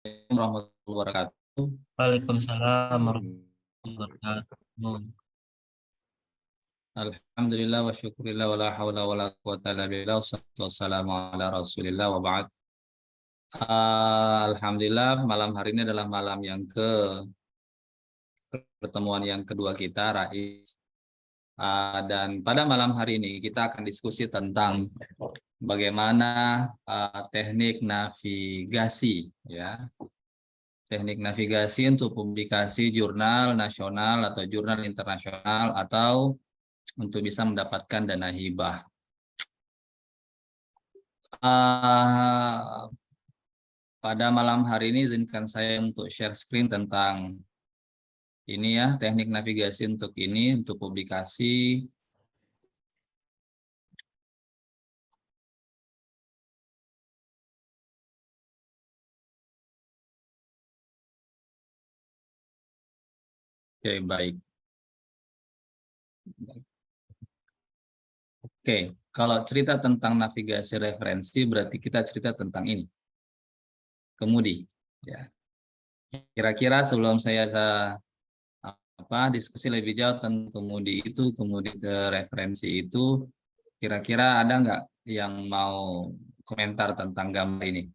Warahmatullahi wabarakatuh. Waalaikumsalam warahmatullahi wabarakatuh. Alhamdulillah wa syukurillah wa la hawla wa la quwata illa billah. Wassalatu wassalamu ala Rasulillah wa ba'd. Alhamdulillah malam hari ini adalah malam yang pertemuan yang kedua kita, Rais. Dan pada malam hari ini kita akan diskusi tentang bagaimana teknik navigasi, ya. Teknik navigasi untuk publikasi jurnal nasional atau jurnal internasional atau untuk bisa mendapatkan dana hibah. Pada malam hari ini izinkan saya untuk share screen tentang ini ya, teknik navigasi untuk ini, untuk publikasi. Oke, baik. Oke, kalau cerita tentang navigasi referensi berarti kita cerita tentang ini. Kemudi, ya. Kira-kira sebelum saya diskusi lebih jauh tentang kemudi ke referensi itu, kira-kira ada nggak yang mau komentar tentang gambar ini?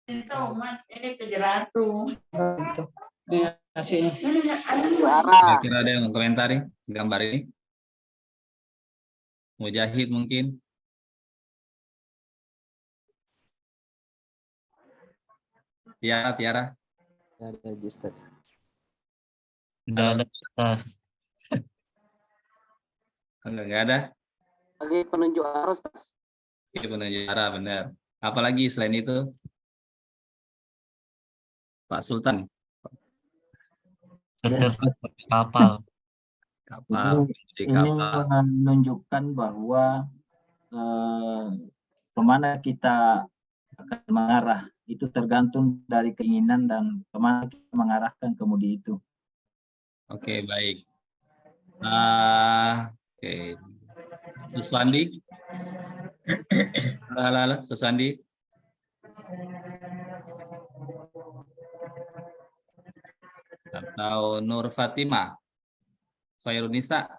Ini kejeratu. Kira-kira ada yang mau komentari gambar ini? Mujahid mungkin? Tiara. Ada Ustaz. Tidak ada Ustaz. Enggak ada? Lagi penunjuk arah Ustaz. Iya, penunjuk arah, benar. Apalagi selain itu? Pak Sultan. Setir kapal. Ini menunjukkan bahwa kemana kita akan mengarah itu tergantung dari keinginan dan kemana kita mengarahkan kemudi itu. Oke, baik. Oke. Suswandi? Halo, Suswandi. Atau Nur Fatima? Khairunisa?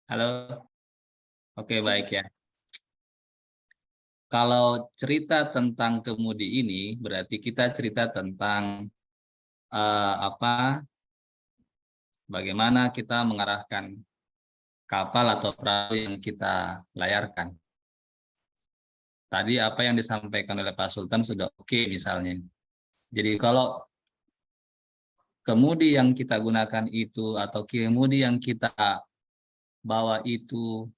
Halo. Oke, baik ya. Kalau cerita tentang kemudi ini berarti kita cerita tentang bagaimana kita mengarahkan kapal atau perahu yang kita layarkan. Tadi apa yang disampaikan oleh Pak Sultan sudah oke misalnya. Jadi kalau kemudi yang kita gunakan itu atau kemudi yang kita bawa itu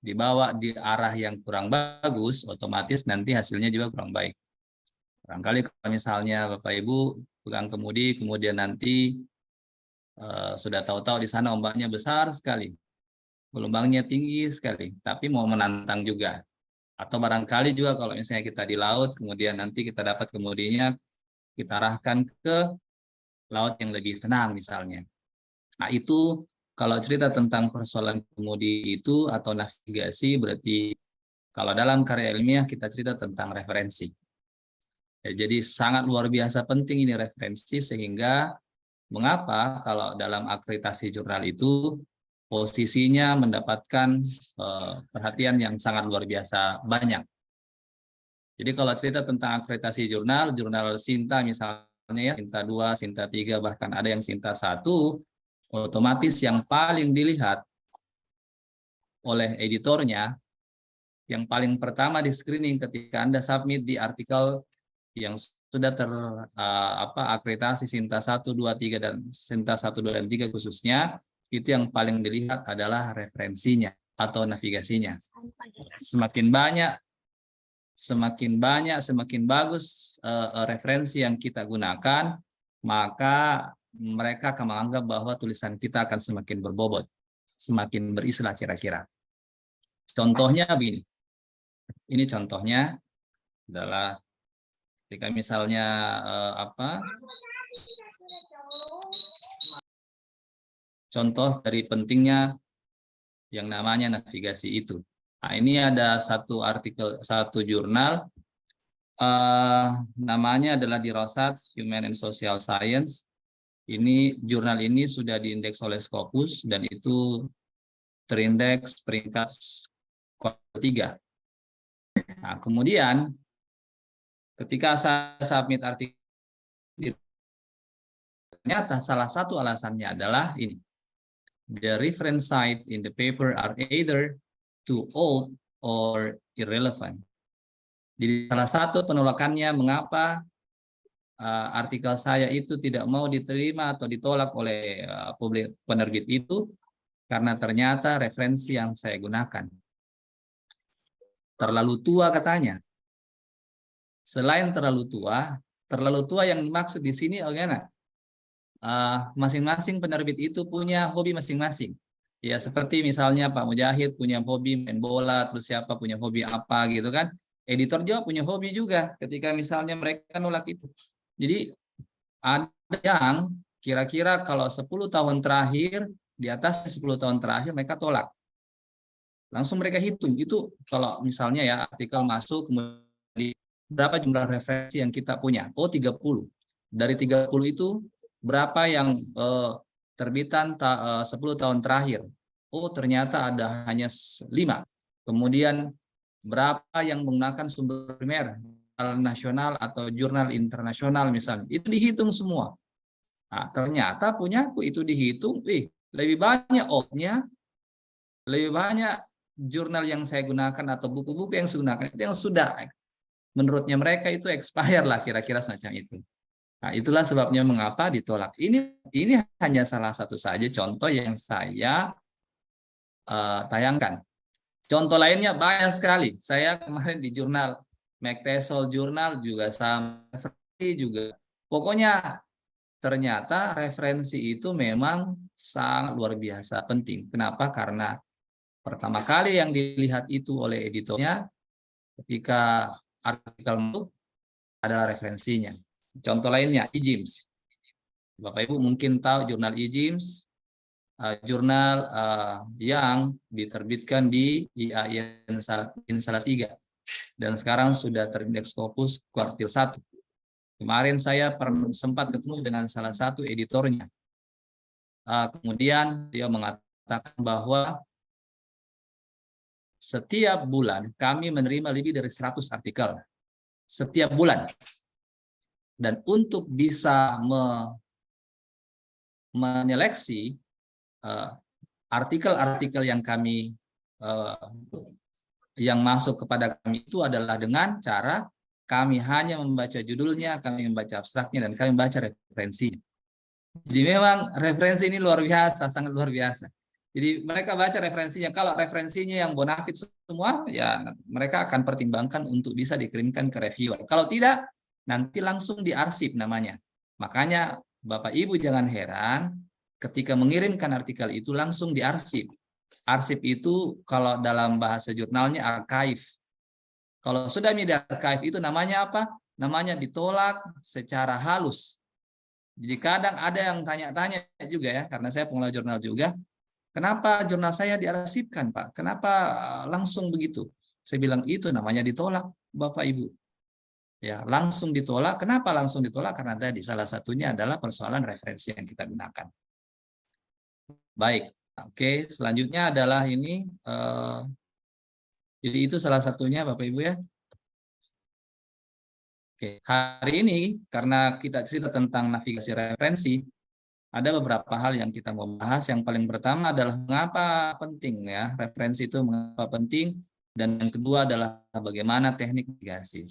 dibawa di arah yang kurang bagus, otomatis nanti hasilnya juga kurang baik. Barangkali kalau misalnya Bapak Ibu pegang kemudi, kemudian nanti sudah tahu-tahu di sana ombaknya besar sekali, gelombangnya tinggi sekali, tapi mau menantang juga. Atau barangkali juga kalau misalnya kita di laut, kemudian nanti kita dapat kemudinya kita arahkan ke laut yang lebih tenang misalnya. Nah itu kalau cerita tentang persoalan kemudi itu atau navigasi berarti kalau dalam karya ilmiah kita cerita tentang referensi. Ya, jadi sangat luar biasa penting ini referensi sehingga mengapa kalau dalam akreditasi jurnal itu posisinya mendapatkan perhatian yang sangat luar biasa banyak. Jadi kalau cerita tentang akreditasi jurnal Sinta misalnya ya, Sinta 2, Sinta 3, bahkan ada yang Sinta 1, otomatis yang paling dilihat oleh editornya, yang paling pertama di screening ketika Anda submit di artikel yang sudah akreditasi Sinta 1, 2, 3 dan Sinta 1, 2 dan 3 khususnya, itu yang paling dilihat adalah referensinya atau navigasinya. Semakin bagus referensi yang kita gunakan, maka mereka akan menganggap bahwa tulisan kita akan semakin berbobot, semakin berislah kira-kira. Contohnya begini. Ini contohnya adalah ketika misalnya contoh dari pentingnya yang namanya navigasi itu. Nah, ini ada satu artikel, satu jurnal, namanya adalah Dirasat Human and Social Science. Ini jurnal ini sudah diindeks oleh Scopus dan itu terindeks peringkat 3. Nah, kemudian ketika saya submit artikel, ternyata salah satu alasannya adalah ini. The reference site in the paper are either too old or irrelevant. Jadi salah satu penolakannya mengapa artikel saya itu tidak mau diterima atau ditolak oleh publik penerbit itu karena ternyata referensi yang saya gunakan terlalu tua katanya. Selain terlalu tua yang dimaksud di sini bagaimana? Masing-masing penerbit itu punya hobi masing-masing. Ya seperti misalnya Pak Mujahid punya hobi main bola, terus siapa punya hobi apa gitu kan. Editor juga punya hobi juga ketika misalnya mereka nolak itu. Jadi ada yang kira-kira kalau 10 tahun terakhir, di atas 10 tahun terakhir mereka tolak. Langsung mereka hitung. Itu kalau misalnya ya artikel masuk, kemudian berapa jumlah referensi yang kita punya? Oh 30. Dari 30 itu berapa yang terbitan 10 tahun terakhir? Oh ternyata ada hanya 5. Kemudian berapa yang menggunakan sumber primer, jurnal nasional atau jurnal internasional misalnya. Itu dihitung semua. Nah, ternyata punyaku itu dihitung, lebih banyak off-nya, lebih banyak jurnal yang saya gunakan atau buku-buku yang saya gunakan itu yang sudah menurutnya mereka itu expire lah kira-kira semacam itu. Nah, itulah sebabnya mengapa ditolak. Ini hanya salah satu saja contoh yang saya tayangkan. Contoh lainnya banyak sekali. Saya kemarin di jurnal McTesol Journal juga sama juga. Pokoknya ternyata referensi itu memang sangat luar biasa penting. Kenapa? Karena pertama kali yang dilihat itu oleh editornya ketika artikel masuk adalah referensinya. Contoh lainnya IJIMS. Bapak Ibu mungkin tahu jurnal IJIMS, jurnal yang diterbitkan di IAIN Salatiga dan sekarang sudah terindeks Scopus kuartil 1. Kemarin saya sempat ketemu dengan salah satu editornya. Kemudian dia mengatakan bahwa setiap bulan kami menerima lebih dari 100 artikel. Setiap bulan. Dan untuk bisa menyeleksi artikel-artikel yang kami yang masuk kepada kami itu adalah dengan cara kami hanya membaca judulnya, kami membaca abstraknya, dan kami membaca referensinya. Jadi memang referensi ini luar biasa, sangat luar biasa. Jadi mereka baca referensinya. Kalau referensinya yang bonafit semua, ya mereka akan pertimbangkan untuk bisa dikirimkan ke reviewer. Kalau tidak, nanti langsung diarsip namanya. Makanya Bapak Ibu jangan heran ketika mengirimkan artikel itu langsung diarsip. Arsip itu kalau dalam bahasa jurnalnya archive. Kalau sudah media archive itu namanya apa? Namanya ditolak secara halus. Jadi kadang ada yang tanya-tanya juga ya, karena saya pengelola jurnal juga. Kenapa jurnal saya diarsipkan, Pak? Kenapa langsung begitu? Saya bilang itu namanya ditolak, Bapak Ibu. Ya, langsung ditolak. Kenapa langsung ditolak? Karena tadi salah satunya adalah persoalan referensi yang kita gunakan. Baik, oke. Selanjutnya adalah ini. Jadi itu salah satunya, Bapak Ibu ya. Oke, hari ini karena kita cerita tentang navigasi referensi, ada beberapa hal yang kita mau bahas. Yang paling pertama adalah mengapa penting ya, referensi itu mengapa penting, dan yang kedua adalah bagaimana teknik navigasi.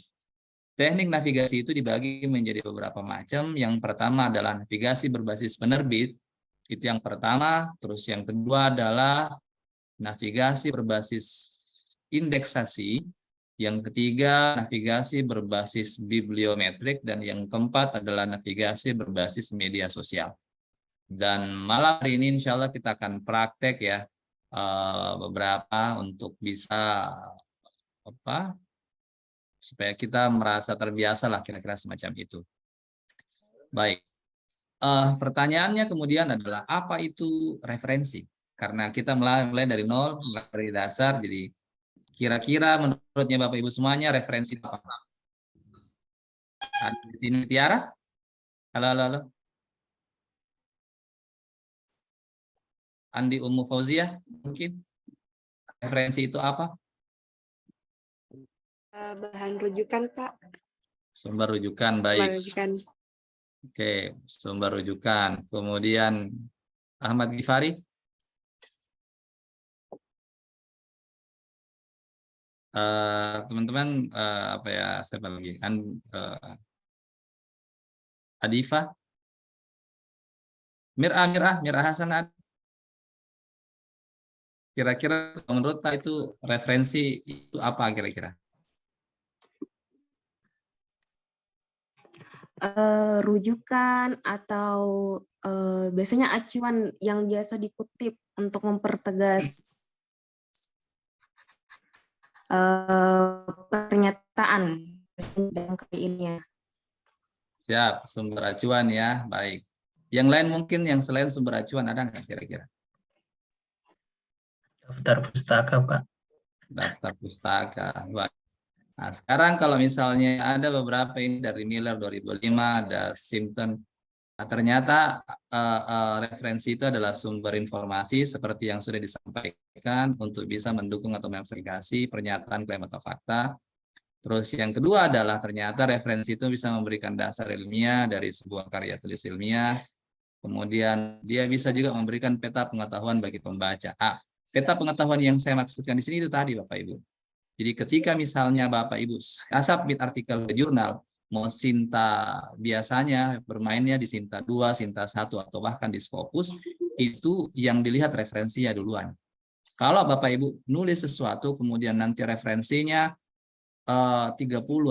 Teknik navigasi itu dibagi menjadi beberapa macam. Yang pertama adalah navigasi berbasis penerbit, itu yang pertama. Terus yang kedua adalah navigasi berbasis indeksasi. Yang ketiga, navigasi berbasis bibliometrik. Dan yang keempat adalah navigasi berbasis media sosial. Dan malam hari ini insya Allah kita akan praktek ya beberapa untuk bisa supaya kita merasa terbiasa lah kira-kira semacam itu. Baik. pertanyaannya kemudian adalah apa itu referensi? Karena kita mulai dari nol, mulai dari dasar, jadi kira-kira menurutnya Bapak Ibu semuanya referensi apa? Ada di sini Tiara? Halo, halo, halo. Andi Ummu Fauzia mungkin? Referensi itu apa? Bahan rujukan, Pak. Sumber rujukan, Bahan baik. rujukan. Oke, sumber rujukan. Kemudian Ahmad Ghifari. Teman-teman, apa ya, siapa lagi? Adifa. Mir'ah Hasan. Kira-kira menurut Pak itu referensi itu apa kira-kira? Rujukan atau biasanya acuan yang biasa dikutip untuk mempertegas pernyataan dalam kali ini ya. Siap, sumber acuan ya, baik. Yang lain mungkin yang selain sumber acuan ada nggak kira-kira? Daftar pustaka, Pak. Daftar pustaka. Baik. Nah, sekarang kalau misalnya ada beberapa ini dari Miller 2005, ada Simpson. Nah, ternyata referensi itu adalah sumber informasi seperti yang sudah disampaikan untuk bisa mendukung atau memverifikasi pernyataan, klaim atau fakta. Terus yang kedua adalah ternyata referensi itu bisa memberikan dasar ilmiah dari sebuah karya tulis ilmiah. Kemudian dia bisa juga memberikan peta pengetahuan bagi pembaca. Peta pengetahuan yang saya maksudkan di sini itu tadi Bapak Ibu. Jadi ketika misalnya Bapak Ibu submit artikel ke jurnal, mau Sinta biasanya bermainnya di Sinta 2, Sinta 1, atau bahkan di Scopus, itu yang dilihat referensinya duluan. Kalau Bapak Ibu nulis sesuatu, kemudian nanti referensinya 30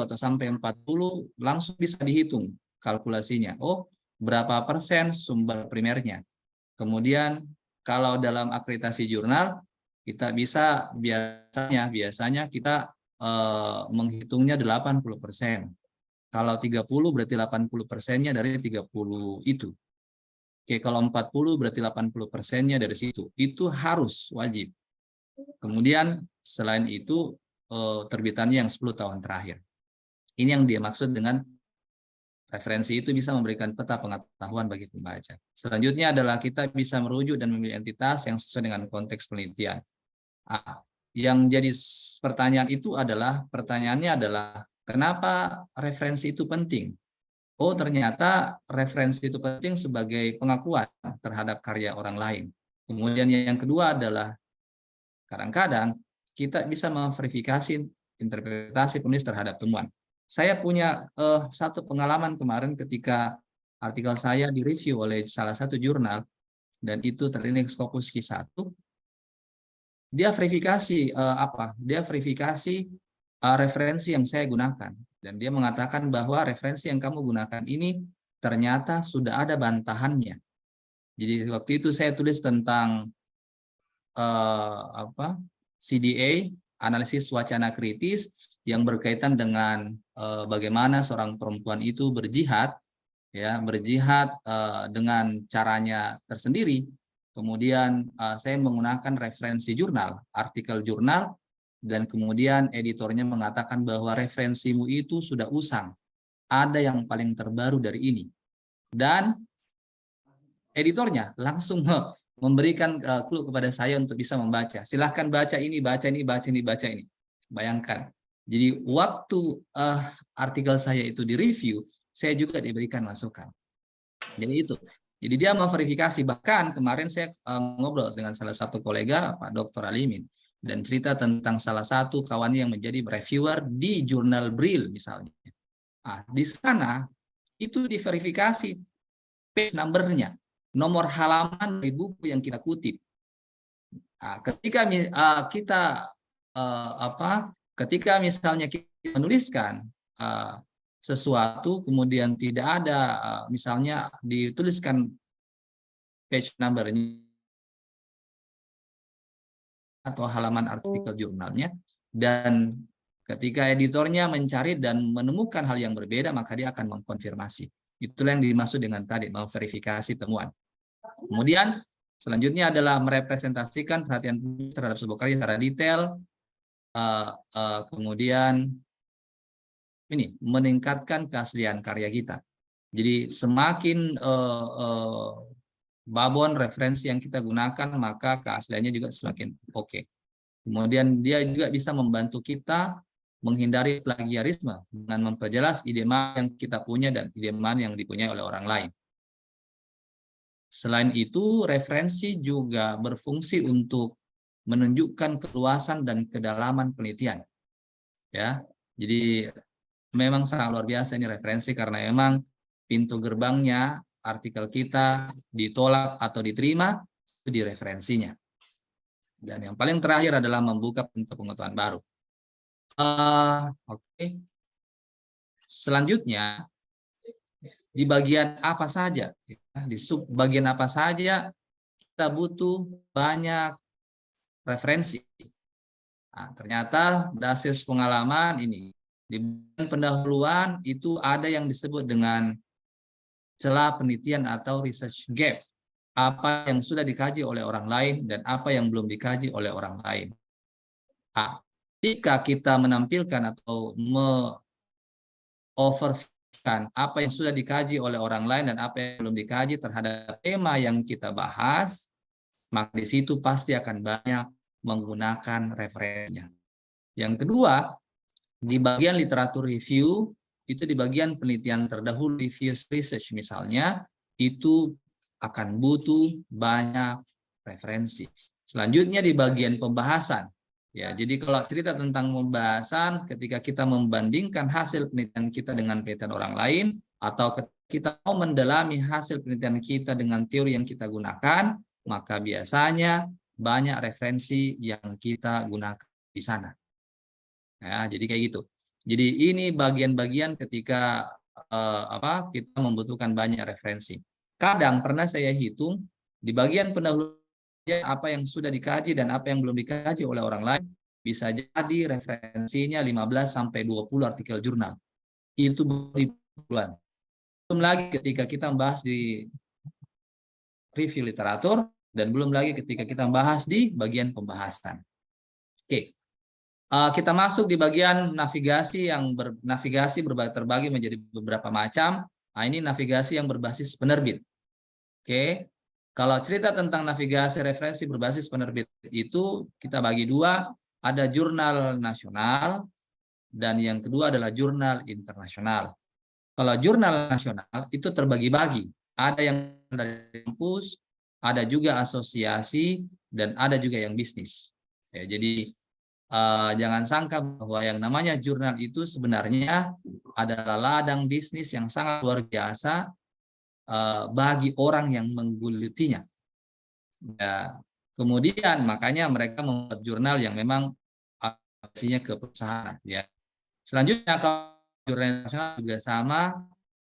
atau sampai 40, langsung bisa dihitung kalkulasinya. Oh, berapa persen sumber primernya. Kemudian kalau dalam akreditasi jurnal, kita bisa biasanya kita menghitungnya 80%. Kalau 30 berarti 80%-nya dari 30 itu. Oke, kalau 40 berarti 80%-nya dari situ. Itu harus wajib. Kemudian selain itu terbitannya yang 10 tahun terakhir. Ini yang dia maksud dengan referensi itu bisa memberikan peta pengetahuan bagi pembaca. Selanjutnya adalah kita bisa merujuk dan memilih entitas yang sesuai dengan konteks penelitian. Yang jadi pertanyaannya adalah kenapa referensi itu penting? Oh, ternyata referensi itu penting sebagai pengakuan terhadap karya orang lain. Kemudian yang kedua adalah kadang-kadang kita bisa memverifikasi interpretasi penulis terhadap temuan. Saya punya satu pengalaman kemarin ketika artikel saya direview oleh salah satu jurnal, dan itu terindeks Scopus Q1. Dia verifikasi Dia verifikasi referensi yang saya gunakan, dan dia mengatakan bahwa referensi yang kamu gunakan ini ternyata sudah ada bantahannya. Jadi waktu itu saya tulis tentang CDA, analisis wacana kritis, yang berkaitan dengan bagaimana seorang perempuan itu berjihad dengan caranya tersendiri. Kemudian saya menggunakan referensi jurnal, artikel jurnal, dan kemudian editornya mengatakan bahwa referensimu itu sudah usang, ada yang paling terbaru dari ini. Dan editornya langsung memberikan clue kepada saya untuk bisa membaca. Silahkan baca ini, baca ini, baca ini, baca ini. Bayangkan. Jadi waktu artikel saya itu direview, saya juga diberikan masukan. Jadi itu. Jadi dia memverifikasi. Bahkan kemarin saya ngobrol dengan salah satu kolega, Pak Dr. Alimin, dan cerita tentang salah satu kawannya yang menjadi reviewer di jurnal Brill misalnya. Di sana itu diverifikasi page number-nya, nomor halaman dari buku yang kita kutip. Ketika misalnya kita menuliskan sesuatu, kemudian tidak ada misalnya dituliskan page number-nya atau halaman artikel jurnalnya, dan ketika editornya mencari dan menemukan hal yang berbeda, maka dia akan mengkonfirmasi. Itulah yang dimaksud dengan tadi memverifikasi temuan. Kemudian selanjutnya adalah merepresentasikan perhatian penulis terhadap sebuah karya secara detail. Kemudian ini meningkatkan keaslian karya kita. Jadi semakin babon referensi yang kita gunakan, maka keasliannya juga semakin oke. Kemudian dia juga bisa membantu kita menghindari plagiarisme dengan memperjelas ide mana yang kita punya dan ide mana yang dipunyai oleh orang lain. Selain itu, referensi juga berfungsi untuk menunjukkan keluasan dan kedalaman penelitian. Ya, jadi memang sangat luar biasa ini referensi karena memang pintu gerbangnya artikel kita ditolak atau diterima itu di referensinya. Dan yang paling terakhir adalah membuka pintu pengetahuan baru. Oke. Selanjutnya di bagian apa saja, di sub bagian apa saja kita butuh banyak referensi. Nah, ternyata dasar pengalaman ini di bagian pendahuluan itu ada yang disebut dengan celah penelitian atau research gap. Apa yang sudah dikaji oleh orang lain dan apa yang belum dikaji oleh orang lain. Nah, jika kita menampilkan atau overview-kan apa yang sudah dikaji oleh orang lain dan apa yang belum dikaji terhadap tema yang kita bahas, maka di situ pasti akan banyak menggunakan referensinya. Yang kedua, di bagian literatur review, itu di bagian penelitian terdahulu, review research misalnya, itu akan butuh banyak referensi. Selanjutnya di bagian pembahasan. Ya, jadi kalau cerita tentang pembahasan, ketika kita membandingkan hasil penelitian kita dengan penelitian orang lain, atau kita mau mendalami hasil penelitian kita dengan teori yang kita gunakan, maka biasanya banyak referensi yang kita gunakan di sana. Ya, jadi kayak gitu. Jadi ini bagian-bagian ketika kita membutuhkan banyak referensi. Kadang pernah saya hitung di bagian pendahuluan apa yang sudah dikaji dan apa yang belum dikaji oleh orang lain, bisa jadi referensinya 15-20 artikel jurnal. Itu bulan. Belum lagi ketika kita membahas di review literatur dan belum lagi ketika kita membahas di bagian pembahasan. Oke. Kita masuk di bagian navigasi yang terbagi menjadi beberapa macam. Nah, ini navigasi yang berbasis penerbit. Oke. Kalau cerita tentang navigasi referensi berbasis penerbit itu kita bagi dua, ada jurnal nasional dan yang kedua adalah jurnal internasional. Kalau jurnal nasional itu terbagi-bagi, ada yang dari kampus, ada juga asosiasi dan ada juga yang bisnis. Ya, jadi jangan sangka bahwa yang namanya jurnal itu sebenarnya adalah ladang bisnis yang sangat luar biasa bagi orang yang menggulutinya. Ya, kemudian makanya mereka membuat jurnal yang memang aplikasinya ke perusahaan. Ya. Selanjutnya kalau jurnal nasional juga sama,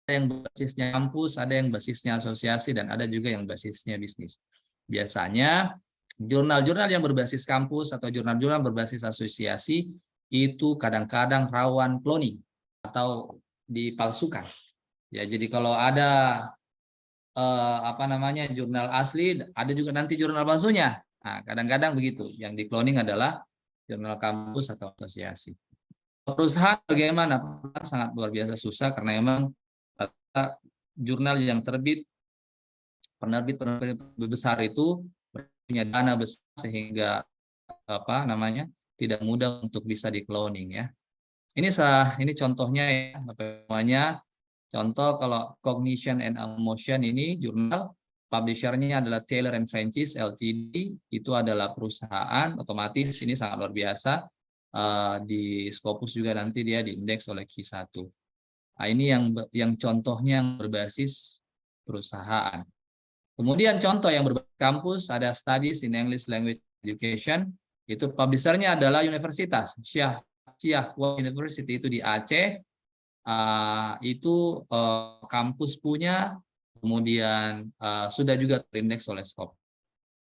ada yang basisnya kampus, ada yang basisnya asosiasi, dan ada juga yang basisnya bisnis. Biasanya jurnal-jurnal yang berbasis kampus atau jurnal-jurnal berbasis asosiasi itu kadang-kadang rawan cloning atau dipalsukan. Ya, jadi kalau ada jurnal asli, ada juga nanti jurnal palsunya. Nah, kadang-kadang begitu. Yang di-cloning adalah jurnal kampus atau asosiasi. Perusahaan bagaimana? Sangat luar biasa susah karena memang jurnal yang terbit, penerbit besar itu punya dana besar sehingga tidak mudah untuk bisa di-cloning ya. Ini contohnya ya, namanya. Contoh kalau Cognition and Emotion ini jurnal, publisher-nya adalah Taylor & Francis Ltd, itu adalah perusahaan, otomatis ini sangat luar biasa. Di Scopus juga nanti dia diindeks oleh Q1. Nah, ini yang contohnya yang berbasis perusahaan. Kemudian contoh yang berbasis kampus ada Studies in English Language Education, itu publisher-nya adalah universitas, Tsinghua University itu di Aceh. Itu kampus punya, kemudian sudah juga terindeks oleh Scopus.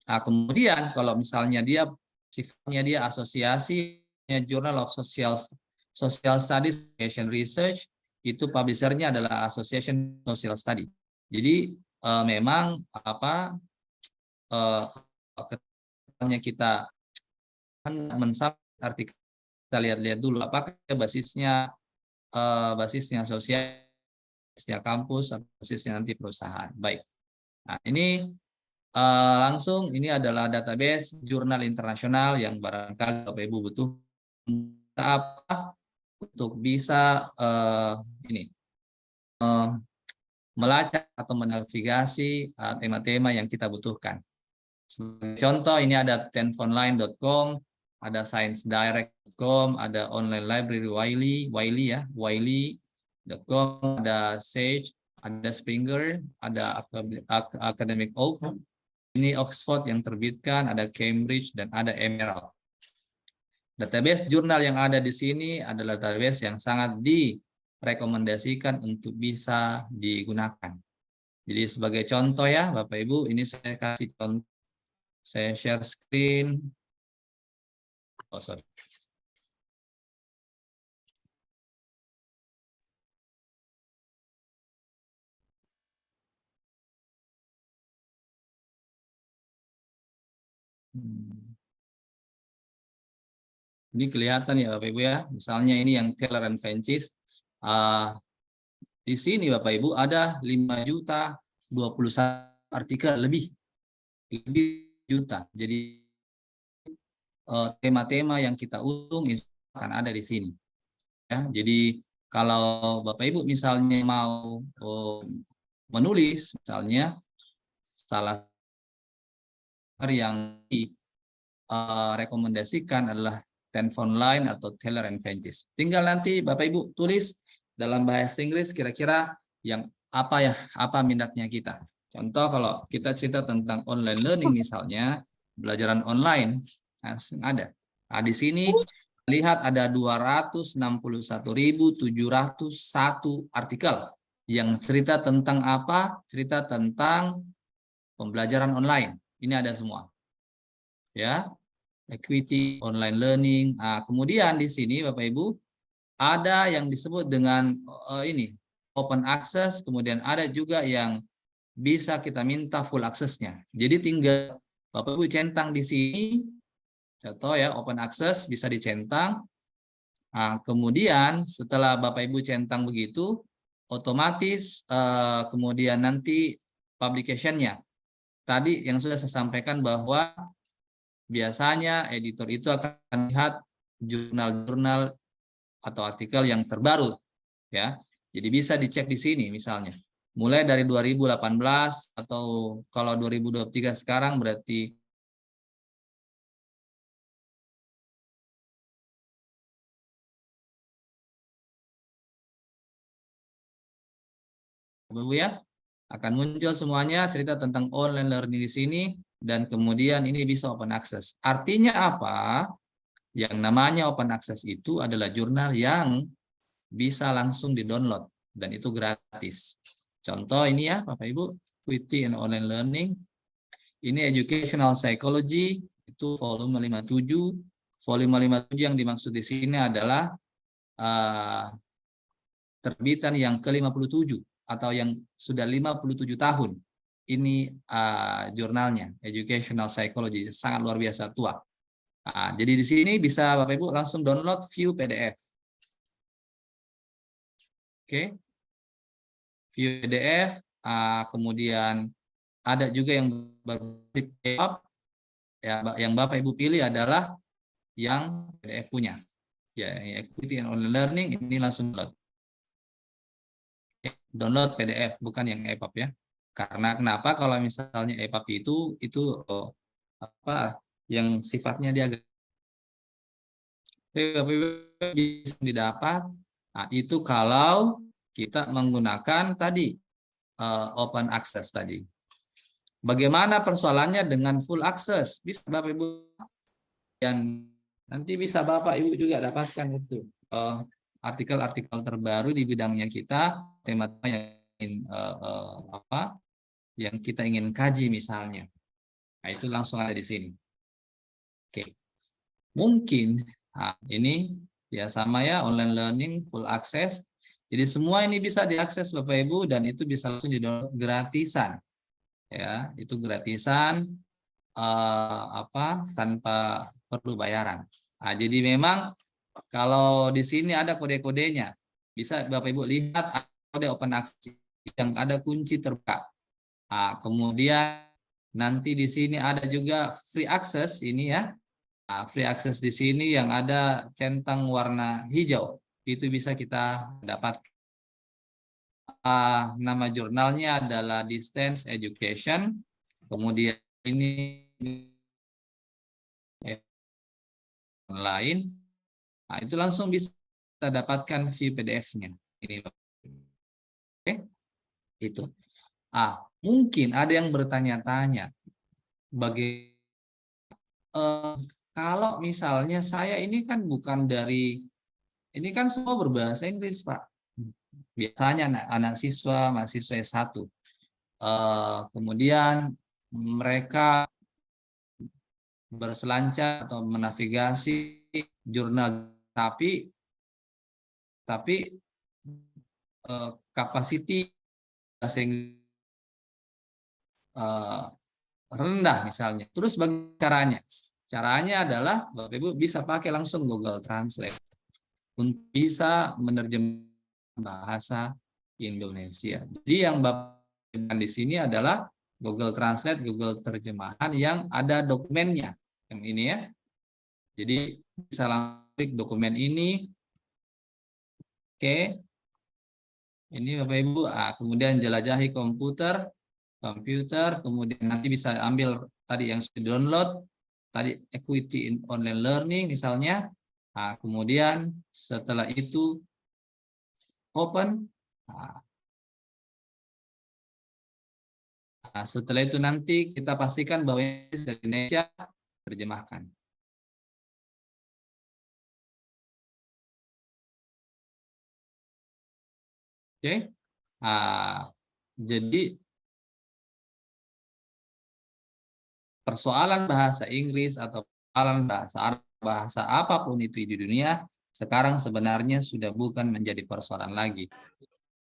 Nah, kemudian kalau misalnya dia sifatnya dia asosiasi Journal of Social Studies Education Research, itu publishernya adalah Association Social Study. Jadi memang apa ketika kita mensub artikel, kita lihat-lihat dulu apakah basisnya sosial, basisnya kampus, atau basisnya nanti perusahaan. Baik. Nah, ini langsung ini adalah database jurnal internasional yang barangkali Bapak Ibu butuh apa untuk bisa melacak atau menavigasi tema-tema yang kita butuhkan. Sebagai contoh, ini ada tenfonline.com, ada sciencedirect.com, ada online library Wiley.com, ada Sage, ada Springer, ada Academic Oak, ini Oxford yang terbitkan, ada Cambridge, dan ada Emerald. Database jurnal yang ada di sini adalah database yang sangat direkomendasikan untuk bisa digunakan. Jadi sebagai contoh ya, Bapak Ibu, ini saya kasih contoh. Saya share screen. Oh, sorry. Ini kelihatan ya Bapak Ibu ya. Misalnya ini yang Keller and Francis. Di sini Bapak Ibu ada 5.021 artikel lebih juta. Jadi tema-tema yang kita usung akan ada di sini. Ya, jadi kalau Bapak Ibu misalnya mau menulis, misalnya salah yang rekomendasikan adalah Tenfonline atau Keller and Francis. Tinggal nanti Bapak Ibu tulis dalam bahasa Inggris kira-kira yang apa minatnya kita. Contoh kalau kita cerita tentang online learning misalnya, pembelajaran online ada. Nah, di sini lihat ada 261.701 artikel yang cerita tentang apa? Cerita tentang pembelajaran online. Ini ada semua. Ya. Equity, online learning. Nah, kemudian di sini Bapak Ibu ada yang disebut dengan ini open access, kemudian ada juga yang bisa kita minta full access-nya. Jadi tinggal Bapak Ibu centang di sini, contoh ya open access bisa dicentang. Nah, kemudian setelah Bapak Ibu centang begitu, otomatis kemudian nanti publication-nya. Tadi yang sudah saya sampaikan bahwa biasanya editor itu akan lihat jurnal-jurnal atau artikel yang terbaru ya. Jadi bisa dicek di sini misalnya. Mulai dari 2018 atau kalau 2023 sekarang berarti Bapak ya akan muncul semuanya cerita tentang online learning di sini. Dan kemudian ini bisa open access. Artinya apa? Yang namanya open access itu adalah jurnal yang bisa langsung di-download. Dan itu gratis. Contoh ini ya Bapak Ibu, Equity and Online Learning. Ini Educational Psychology, itu volume 57. Volume 57 yang dimaksud di sini adalah terbitan yang ke-57 atau yang sudah 57 tahun. Ini jurnalnya, Educational Psychology, sangat luar biasa tua. Nah, jadi di sini bisa Bapak Ibu langsung download view PDF. Oke, view PDF. Kemudian ada juga yang berbasis EPUB. Ya, yang Bapak Ibu pilih adalah yang PDF punya. Ya, Equity and Online Learning ini langsung download. Download PDF, bukan yang EPUB ya. Karena kenapa kalau misalnya EPUB itu apa yang sifatnya dia bisa didapat. Nah, itu kalau kita menggunakan tadi open access tadi. Bagaimana persoalannya dengan full access? Bisa Bapak Ibu yang nanti bisa Bapak Ibu juga dapatkan itu artikel-artikel terbaru di bidangnya kita, tema yang kita ingin kaji misalnya. Nah, itu langsung ada di sini. Oke. Mungkin ini ya sama ya online learning full access. Jadi semua ini bisa diakses Bapak Ibu dan itu bisa langsung di-download gratisan. Ya, itu gratisan tanpa perlu bayaran. Nah, jadi memang kalau di sini ada kode-kodenya, bisa Bapak Ibu lihat kode open access yang ada kunci terbuka. Nah, kemudian nanti di sini ada juga free access ini ya. Nah, free access di sini yang ada centang warna hijau itu bisa kita dapatkan. Nama jurnalnya adalah Distance Education. Kemudian ini lain. Nah, itu langsung bisa kita dapatkan view PDF-nya. Ini. Oke. Itu. Mungkin ada yang bertanya-tanya kalau misalnya saya ini kan bukan dari ini kan semua berbahasa Inggris, Pak. Biasanya anak siswa, mahasiswa S1. Kemudian mereka berselancar atau menavigasi jurnal, tapi capacity bahasa Inggris rendah misalnya. Terus bagaimana caranya? Caranya adalah Bapak Ibu bisa pakai langsung Google Translate untuk bisa menerjemahkan bahasa Indonesia. Jadi yang Bapak di sini adalah Google Translate, Google terjemahan yang ada dokumennya. Yang ini ya. Jadi bisa langsung klik dokumen ini. Oke. Ini Bapak Ibu, kemudian jelajahi komputer, kemudian nanti bisa ambil tadi yang sudah download, tadi Equity in Online Learning misalnya. Kemudian setelah itu open. Setelah itu nanti kita pastikan bahwa ini dari Indonesia terjemahkan. Oke. Jadi persoalan bahasa Inggris atau persoalan bahasa Arab, bahasa apapun itu di dunia sekarang sebenarnya sudah bukan menjadi persoalan lagi.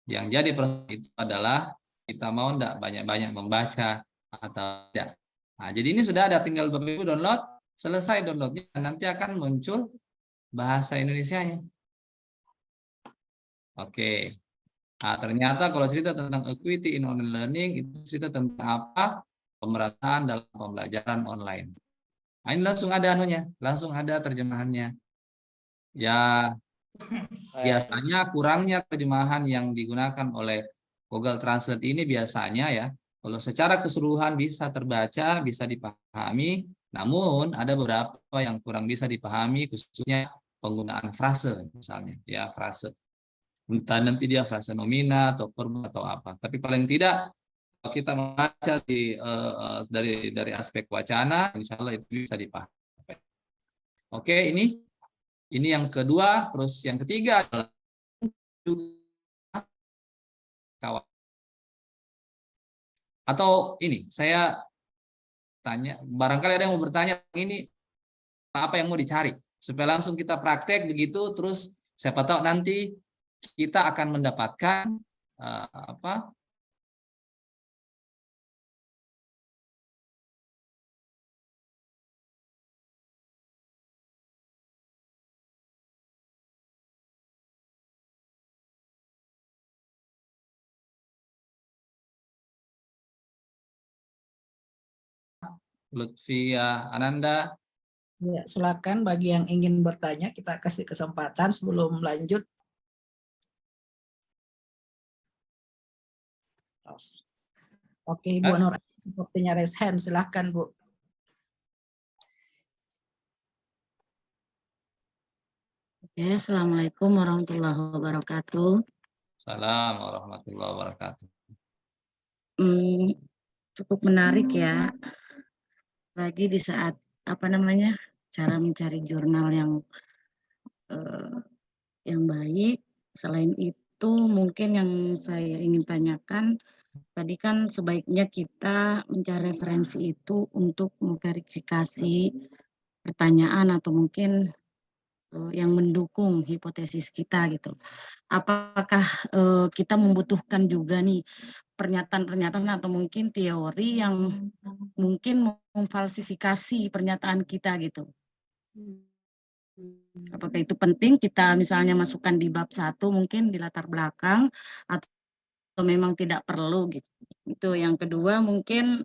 Yang jadi persoalan itu adalah kita mau enggak banyak-banyak membaca atau tidak. Jadi ini sudah ada, tinggal Bapak Ibu download, selesai downloadnya nanti akan muncul bahasa Indonesianya. Oke. Ternyata kalau cerita tentang Equity in Online Learning itu cerita tentang apa? Pemerataan dalam pembelajaran online. Ini langsung ada anunya, langsung ada terjemahannya. Ya, biasanya kurangnya terjemahan yang digunakan oleh Google Translate ini biasanya ya, kalau secara keseluruhan bisa terbaca, bisa dipahami, namun ada beberapa yang kurang bisa dipahami, khususnya penggunaan frase misalnya, ya frase. Entah nanti dia frase nomina atau verb atau apa. Tapi paling tidak kalau kita membaca dari aspek wacana, insya Allah itu bisa dipahami. Oke, ini yang kedua. Terus yang ketiga adalah atau ini saya tanya, barangkali ada yang mau bertanya ini apa yang mau dicari supaya langsung kita praktek begitu, terus siapa tahu nanti kita akan mendapatkan Lutfia Ananda. Ya, silakan bagi yang ingin bertanya, kita kasih kesempatan sebelum lanjut. Oke, Bu Nur, sepertinya raise hand, silakan Bu. Oke, Assalamualaikum warahmatullahi wabarakatuh. Assalamualaikum warahmatullahi wabarakatuh. Cukup menarik ya. Lagi di saat cara mencari jurnal yang baik. Selain itu mungkin yang saya ingin tanyakan tadi kan sebaiknya kita mencari referensi itu untuk memverifikasi pertanyaan atau mungkin yang mendukung hipotesis kita gitu. Apakah kita membutuhkan juga nih pernyataan-pernyataan atau mungkin teori yang mungkin memfalsifikasi pernyataan kita gitu. Apakah itu penting kita misalnya masukkan di bab 1 mungkin di latar belakang atau memang tidak perlu gitu. Itu yang kedua mungkin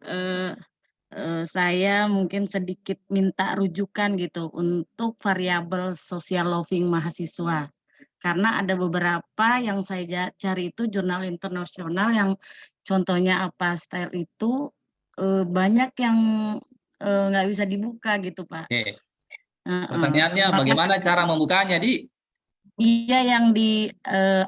saya mungkin sedikit minta rujukan gitu untuk variabel social loving mahasiswa. Karena ada beberapa yang saya cari itu jurnal internasional yang contohnya apa style itu banyak yang nggak bisa dibuka gitu Pak. Oke. Pertanyaannya bagaimana cara membukanya, Di? Iya yang di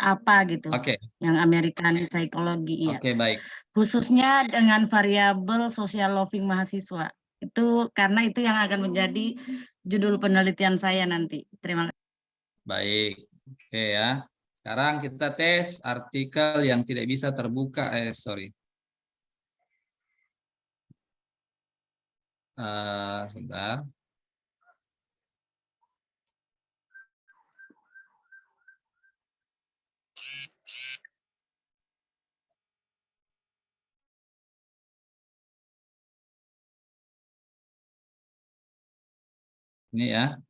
apa gitu, Oke. yang American Psychology ya. Oke, baik. Khususnya dengan variabel social loving mahasiswa. Itu karena itu yang akan menjadi judul penelitian saya nanti. Terima kasih. Baik. Oke ya. Sekarang kita tes artikel yang tidak bisa terbuka. Sebentar. Ini ya.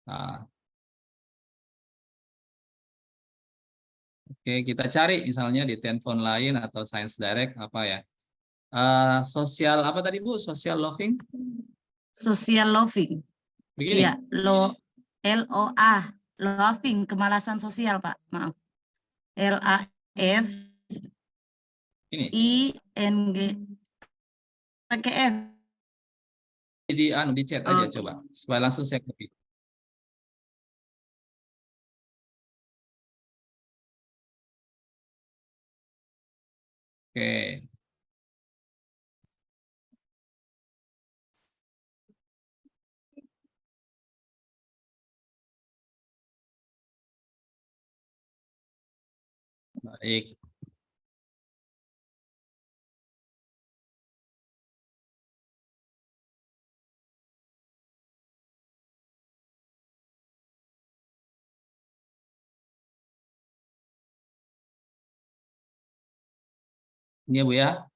Nah. Oke, kita cari misalnya di telepon lain atau Science Direct apa ya? Sosial apa tadi Bu? Social loving? Social loving. Begini. Iya, LOA, loving, kemalasan sosial, Pak. Maaf. LAF Ini. ING pakai F. Di chat aja coba supaya langsung saya copy. Oke. Baik. Ini ya Bu ya.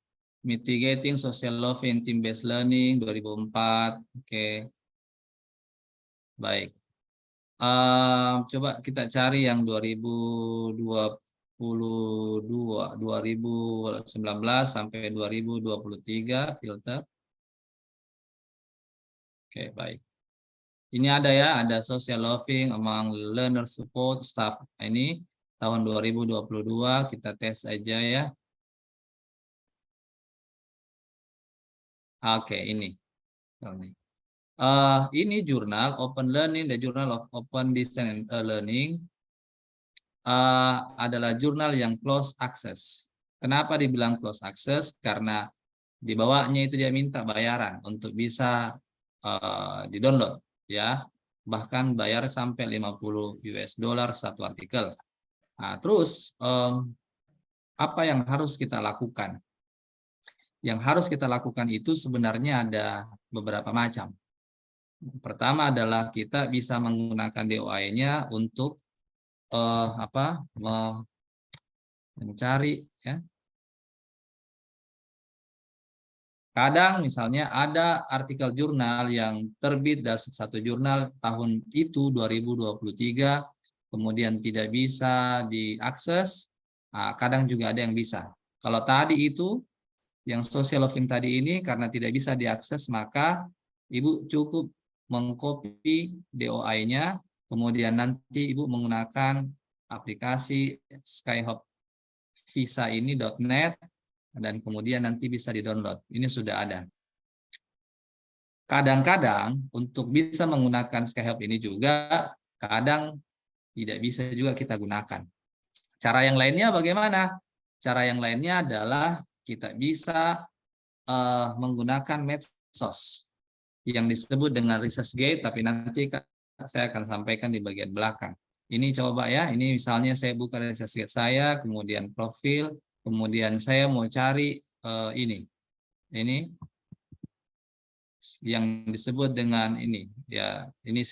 Mitigating Social Loving Team Based Learning 2004. Oke. Baik. Coba kita cari yang 2019 sampai 2023 filter. Oke, baik. Ini ada ya, ada social loving among learner support staff. Ini tahun 2022 kita tes aja ya. Oke, ini. Ini jurnal Open Learning, the Journal of Open Design and Learning. Adalah jurnal yang close access. Kenapa dibilang close access? Karena di bawahnya itu dia minta bayaran untuk bisa di-download ya. Bahkan bayar sampai $50 satu artikel. Nah, terus apa yang harus kita lakukan? Yang harus kita lakukan itu sebenarnya ada beberapa macam. Pertama adalah kita bisa menggunakan DOI-nya untuk mencari ya. Kadang misalnya ada artikel jurnal yang terbit dari satu jurnal tahun itu 2023 kemudian tidak bisa diakses. Nah, kadang juga ada yang bisa. Kalau tadi itu yang social loving tadi ini karena tidak bisa diakses maka Ibu cukup mengcopy DOI-nya kemudian nanti Ibu menggunakan aplikasi Skyhop Visa ini .net dan kemudian nanti bisa di-download. Ini sudah ada. Kadang-kadang untuk bisa menggunakan Skyhop ini juga kadang tidak bisa juga kita gunakan. Cara yang lainnya bagaimana? Cara yang lainnya adalah kita bisa menggunakan medsos yang disebut dengan ResearchGate, tapi nanti saya akan sampaikan di bagian belakang. Ini coba ya, ini misalnya saya buka ResearchGate saya, kemudian profil, kemudian saya mau cari ini yang disebut dengan ini ya, ini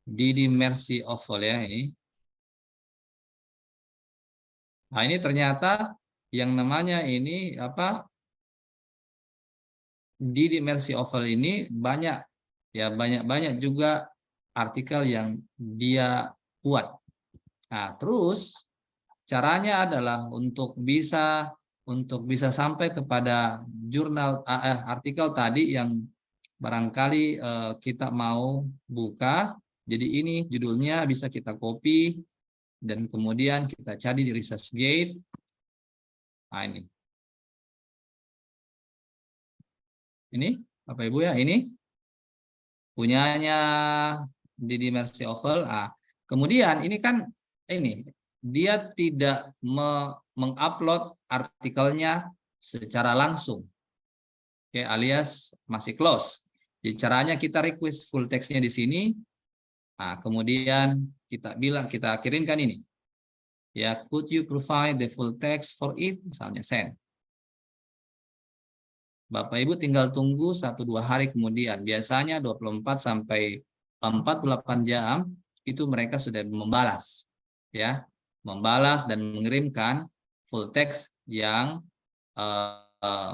Didi Mercy Oval ya ini. Nah, ini ternyata yang namanya ini apa? Didi Mercy Oval ini banyak ya, banyak juga artikel yang dia buat. Nah, terus caranya adalah untuk bisa sampai kepada jurnal artikel tadi yang barangkali kita mau buka. Jadi ini judulnya bisa kita copy dan kemudian kita cari di ResearchGate. Nah, ini Bapak Ibu ya, ini punyanya Didi Mercy Oval. Ah, kemudian ini kan ini dia tidak mengupload artikelnya secara langsung, oke, alias masih close. Jadi caranya kita request full text-nya di sini. Nah, kemudian kita kirimkan ini. Ya, could you provide the full text for it? Misalnya send. Bapak Ibu tinggal tunggu 1-2 hari kemudian. Biasanya 24 sampai 48 jam itu mereka sudah membalas. Ya, membalas dan mengirimkan full text yang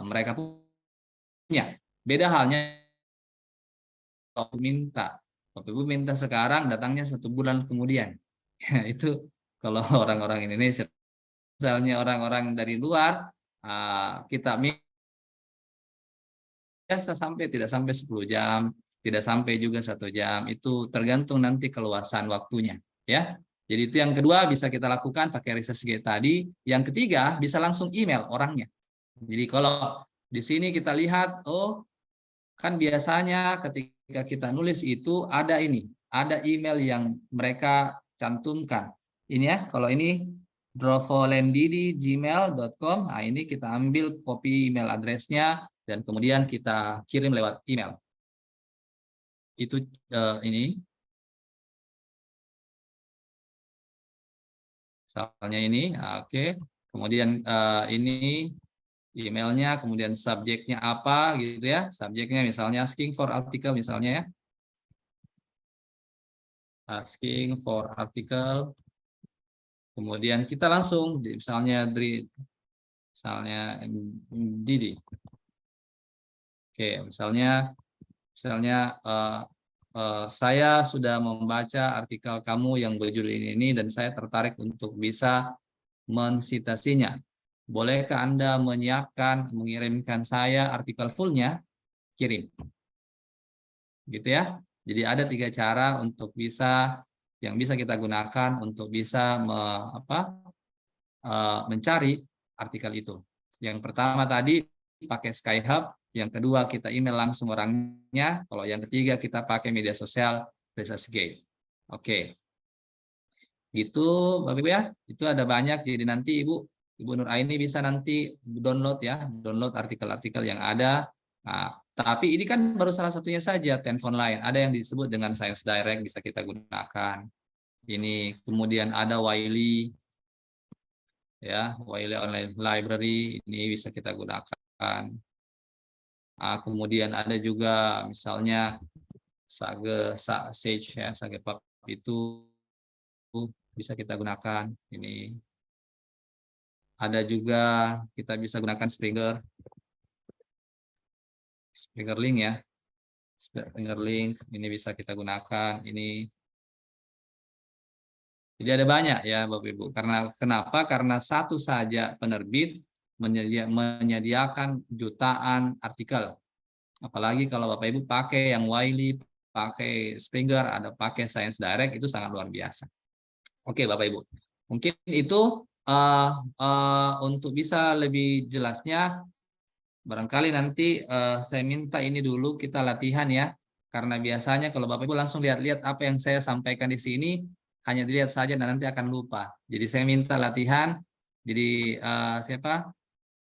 mereka punya. Beda halnya kalau minta. Bapak Ibu minta sekarang, datangnya 1 bulan kemudian. Ya, itu kalau orang-orang Indonesia. Misalnya orang-orang dari luar, kita biasa tidak sampai 10 jam, tidak sampai juga 1 jam. Itu tergantung nanti keluasan waktunya. Ya. Jadi itu yang kedua bisa kita lakukan pakai ResearchGate tadi. Yang ketiga bisa langsung email orangnya. Jadi kalau di sini kita lihat, oh kan biasanya ketika kita nulis itu ada email yang mereka cantumkan. Ini ya, kalau ini drovolendidi@gmail.com. Nah, ini kita ambil copy email address-nya dan kemudian kita kirim lewat email. Itu ini. Misalnya ini, oke. Kemudian ini emailnya, kemudian subjeknya apa gitu ya. Subjeknya misalnya asking for article misalnya ya. Asking for article. Kemudian kita langsung misalnya Didi. Oke, misalnya saya sudah membaca artikel kamu yang berjudul ini dan saya tertarik untuk bisa mensitasinya. Bolehkah Anda mengirimkan saya artikel fullnya? Kirim. Gitu ya. Jadi ada 3 cara untuk yang bisa kita gunakan untuk bisa mencari artikel itu. Yang pertama tadi pakai Skyhub, yang kedua kita email langsung orangnya, kalau yang ketiga kita pakai media sosial ResearchGate. Oke. Gitu Bapak Ibu ya. Itu ada banyak, jadi nanti Ibu Nur Aini bisa nanti download ya, download artikel-artikel yang ada. Nah, tapi ini kan baru salah satunya saja, telepon lain. Ada yang disebut dengan Science Direct bisa kita gunakan. Ini kemudian ada Wiley ya, Wiley Online Library ini bisa kita gunakan. Nah, kemudian ada juga misalnya Sage ya, SagePub itu bisa kita gunakan. Ini ada juga kita bisa gunakan Springer Link ya. Springer Link ini bisa kita gunakan. Ini jadi ada banyak ya Bapak Ibu. Kenapa? Karena satu saja penerbit menyediakan jutaan artikel. Apalagi kalau Bapak Ibu pakai yang Wiley, pakai Springer, ada pakai Science Direct, itu sangat luar biasa. Oke Bapak Ibu. Mungkin itu untuk bisa lebih jelasnya, barangkali nanti saya minta ini dulu kita latihan ya. Karena biasanya kalau Bapak Ibu langsung lihat-lihat apa yang saya sampaikan di sini, hanya dilihat saja dan nanti akan lupa. Jadi saya minta latihan. Jadi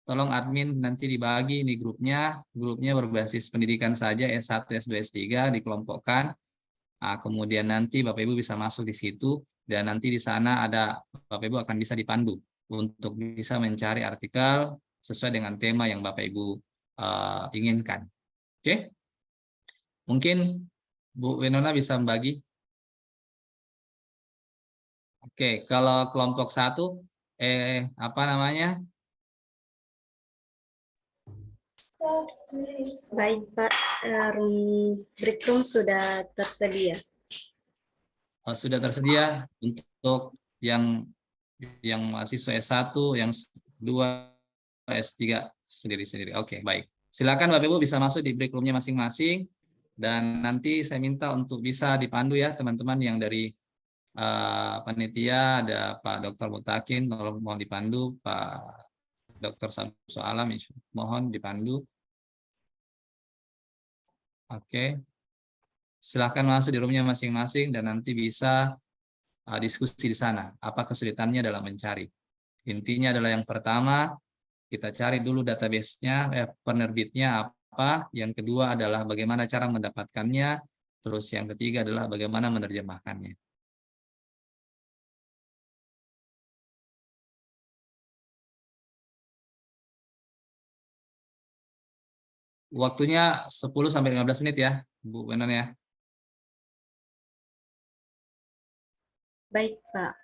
tolong admin nanti dibagi ini grupnya berbasis pendidikan saja, S1, S2, S3 dikelompokkan. Nah, kemudian nanti Bapak Ibu bisa masuk di situ dan nanti di sana ada Bapak Ibu akan bisa dipandu untuk bisa mencari artikel sesuai dengan tema yang Bapak Ibu inginkan. Oke? Mungkin Bu Winona bisa membagi. Oke, kalau kelompok 1, apa namanya? Baik, Pak. Break room sudah tersedia. Sudah tersedia untuk yang mahasiswa S1, yang S2, S3 sendiri-sendiri. Oke, baik. Silakan Bapak Ibu bisa masuk di break room-nya masing-masing, dan nanti saya minta untuk bisa dipandu ya teman-teman yang dari panitia, ada Pak Dr. Mutakin, kalau mohon dipandu, Pak Dr. Samsu Alam, mohon dipandu. Oke, silakan masuk di roomnya masing-masing dan nanti bisa diskusi di sana. Apa kesulitannya dalam mencari? Intinya adalah yang pertama, kita cari dulu database-nya, penerbitnya apa. Yang kedua adalah bagaimana cara mendapatkannya. Terus yang ketiga adalah bagaimana menerjemahkannya. Waktunya 10-15 menit ya, Bu Benon ya. Baik, Pak.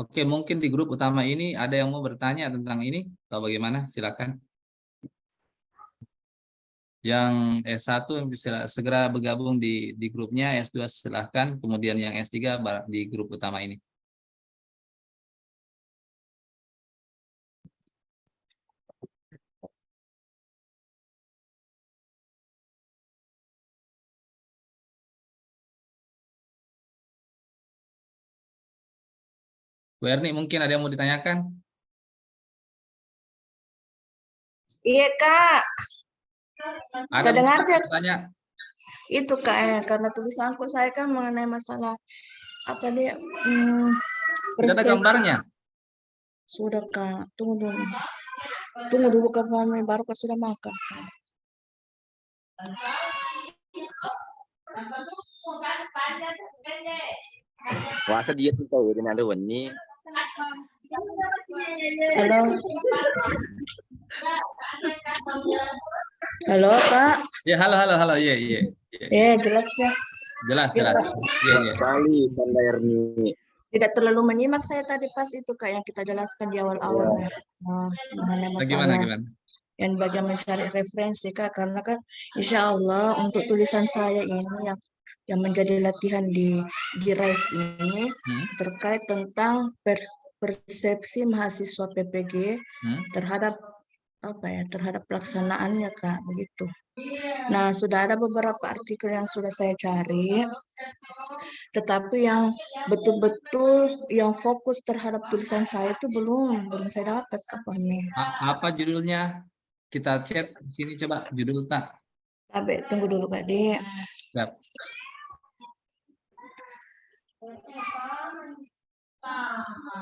Oke, mungkin di grup utama ini ada yang mau bertanya tentang ini atau bagaimana? Silakan. Yang S1 bisa segera bergabung di grupnya, S2 silahkan, kemudian yang S3 di grup utama ini. Bu Erni, mungkin ada yang mau ditanyakan? Iya Kak, Ada kedengar mungkin Cak? bertanya? Itu Kak, karena tulisanku saya kan mengenai masalah apa dia Tidak ada persepsi. gambarnya? Sudah Kak, tunggu dulu Kak, kami baru Kak sudah makan. Wasa dia tuh tahu dengan ada wani. Halo. Halo Kak. Ya, halo. Iya. Jelas ya. Jelas. Ya, Kak. Iya. Kali Banda Erni. Tidak terlalu menyimak saya tadi pas itu Kak yang kita jelaskan di awal-awal. Mengenai masalah Gimana? yang bagaimana mencari referensi Kak, karena kan insya Allah untuk tulisan saya ini yang menjadi latihan di RISE ini terkait tentang persepsi mahasiswa PPG terhadap terhadap pelaksanaannya Kak, begitu. Nah, sudah ada beberapa artikel yang sudah saya cari, tetapi yang betul-betul yang fokus terhadap tulisan saya itu belum saya dapat apa nih. Apa judulnya? Kita chat di sini, coba judul tak. Tunggu dulu Kak Dek. Siap.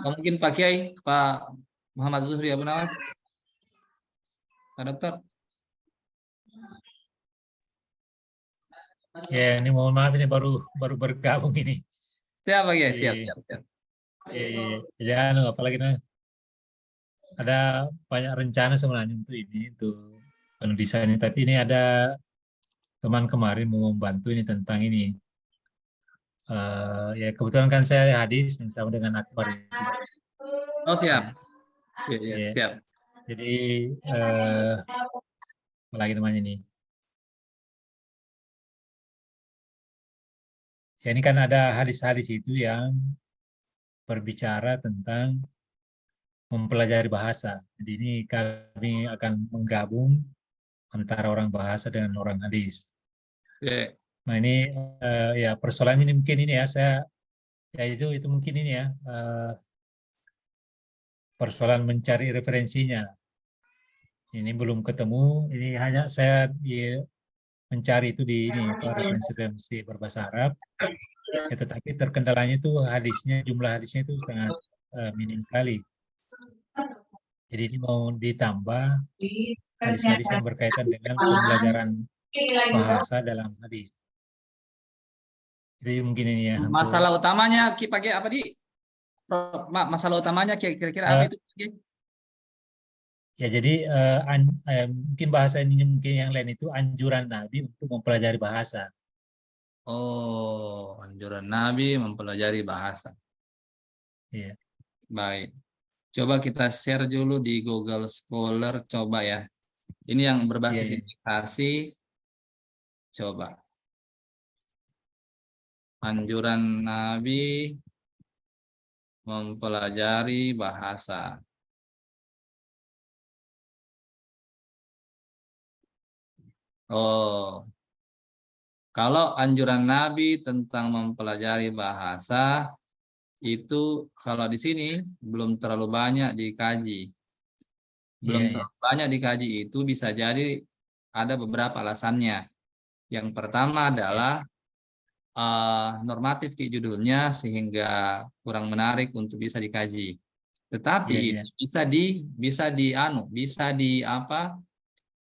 Mungkin Pak Kiai, Pak Muhammad Zuhri Abu Nawas, Pak Dokter. Ya, ini mohon maaf ini baru bergabung ini. Siap Pak Kiai, siap. Ya, apalagi ada banyak rencana sebenarnya untuk ini, untuk penulisan ini. Tapi ini ada teman kemarin mau membantu ini tentang ini. Ya kebetulan kan saya hadis sama dengan Akbar. Oh siap. Ya, siap. Jadi apalagi teman ini. Ya, ini kan ada hadis-hadis itu yang berbicara tentang mempelajari bahasa. Jadi ini kami akan menggabung antara orang bahasa dengan orang hadis. Oke. Nah ini ya persoalan ini mungkin ini ya ya itu mungkin ini ya persoalan mencari referensinya. Ini belum ketemu. Ini hanya saya mencari itu di ini referensi berbahasa Arab. Ya, tetapi terkendalanya itu jumlah hadisnya itu sangat minim sekali. Jadi ini mau ditambah hadis-hadis yang berkaitan dengan pembelajaran bahasa dalam hadis. Jadi mungkin ini ya. Masalah utamanya pakai apa di? Masalah utamanya kira-kira apa itu? Ya jadi mungkin bahasa ini mungkin yang lain itu anjuran Nabi untuk mempelajari bahasa. Oh, anjuran Nabi mempelajari bahasa. Iya. Baik. Coba kita share dulu di Google Scholar, coba ya. Ini yang berbasis indikasi. Coba. Anjuran Nabi mempelajari bahasa. Oh, kalau anjuran Nabi tentang mempelajari bahasa, itu kalau di sini belum terlalu banyak dikaji. Belum terlalu banyak dikaji itu bisa jadi ada beberapa alasannya. Yang pertama adalah normatif judulnya sehingga kurang menarik untuk bisa dikaji. Tetapi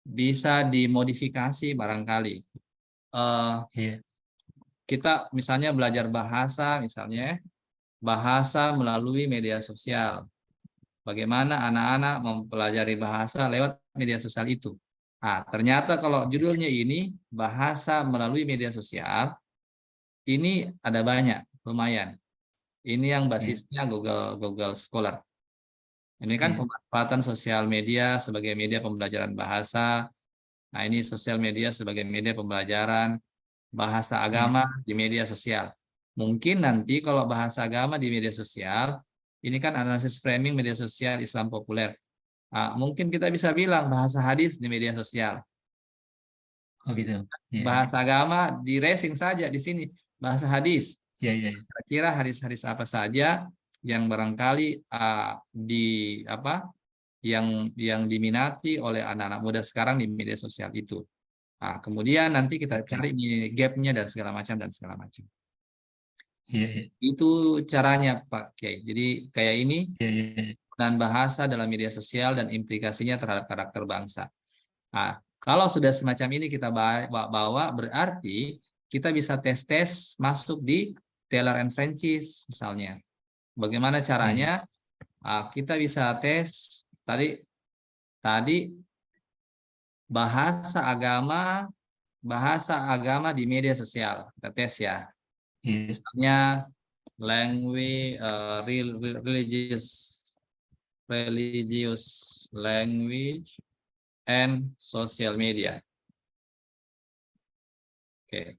bisa dimodifikasi barangkali. Kita misalnya belajar bahasa melalui media sosial. Bagaimana anak-anak mempelajari bahasa lewat media sosial itu. Nah, ternyata kalau judulnya ini bahasa melalui media sosial, ini ada banyak, lumayan. Ini yang basisnya Google Scholar. Ini kan pemanfaatan sosial media sebagai media pembelajaran bahasa. Nah, ini sosial media sebagai media pembelajaran bahasa agama di media sosial. Mungkin nanti kalau bahasa agama di media sosial, ini kan analisis framing media sosial Islam populer. Nah, mungkin kita bisa bilang bahasa hadis di media sosial. Oh gitu. Bahasa agama di racing saja di sini. Bahasa hadis. Kira-kira hadis-hadis apa saja yang barangkali yang diminati oleh anak-anak muda sekarang di media sosial itu. Nah, kemudian nanti kita cari gap-nya dan segala macam. Itu caranya Pak Kiai. Jadi kayak ini dan bahasa dalam media sosial dan implikasinya terhadap karakter bangsa. Nah, kalau sudah semacam ini kita bawa berarti kita bisa tes masuk di Taylor and Francis misalnya. Bagaimana caranya? Kita bisa tes tadi bahasa agama di media sosial. Kita tes ya. Misalnya language religious language and social media. Oke.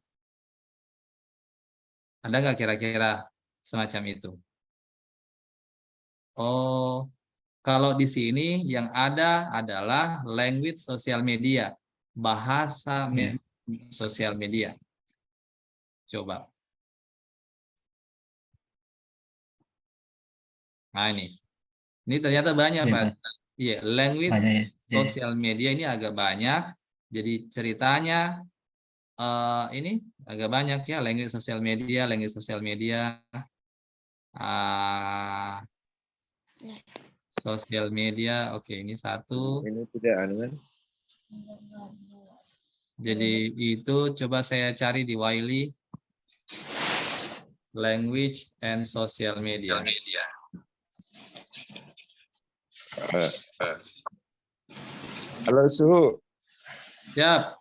Ada nggak kira-kira semacam itu? Oh, kalau di sini yang ada adalah language social media, bahasa sosial media. Coba. Nah ini ternyata banyak Pak. Iya, language sosial media ini agak banyak. Jadi ceritanya ini agak banyak ya, language sosial media. Sosial media, oke, ini satu. Ini tidak kan? Jadi itu coba saya cari di Wiley, language and social media. Halo Suhu. Siap.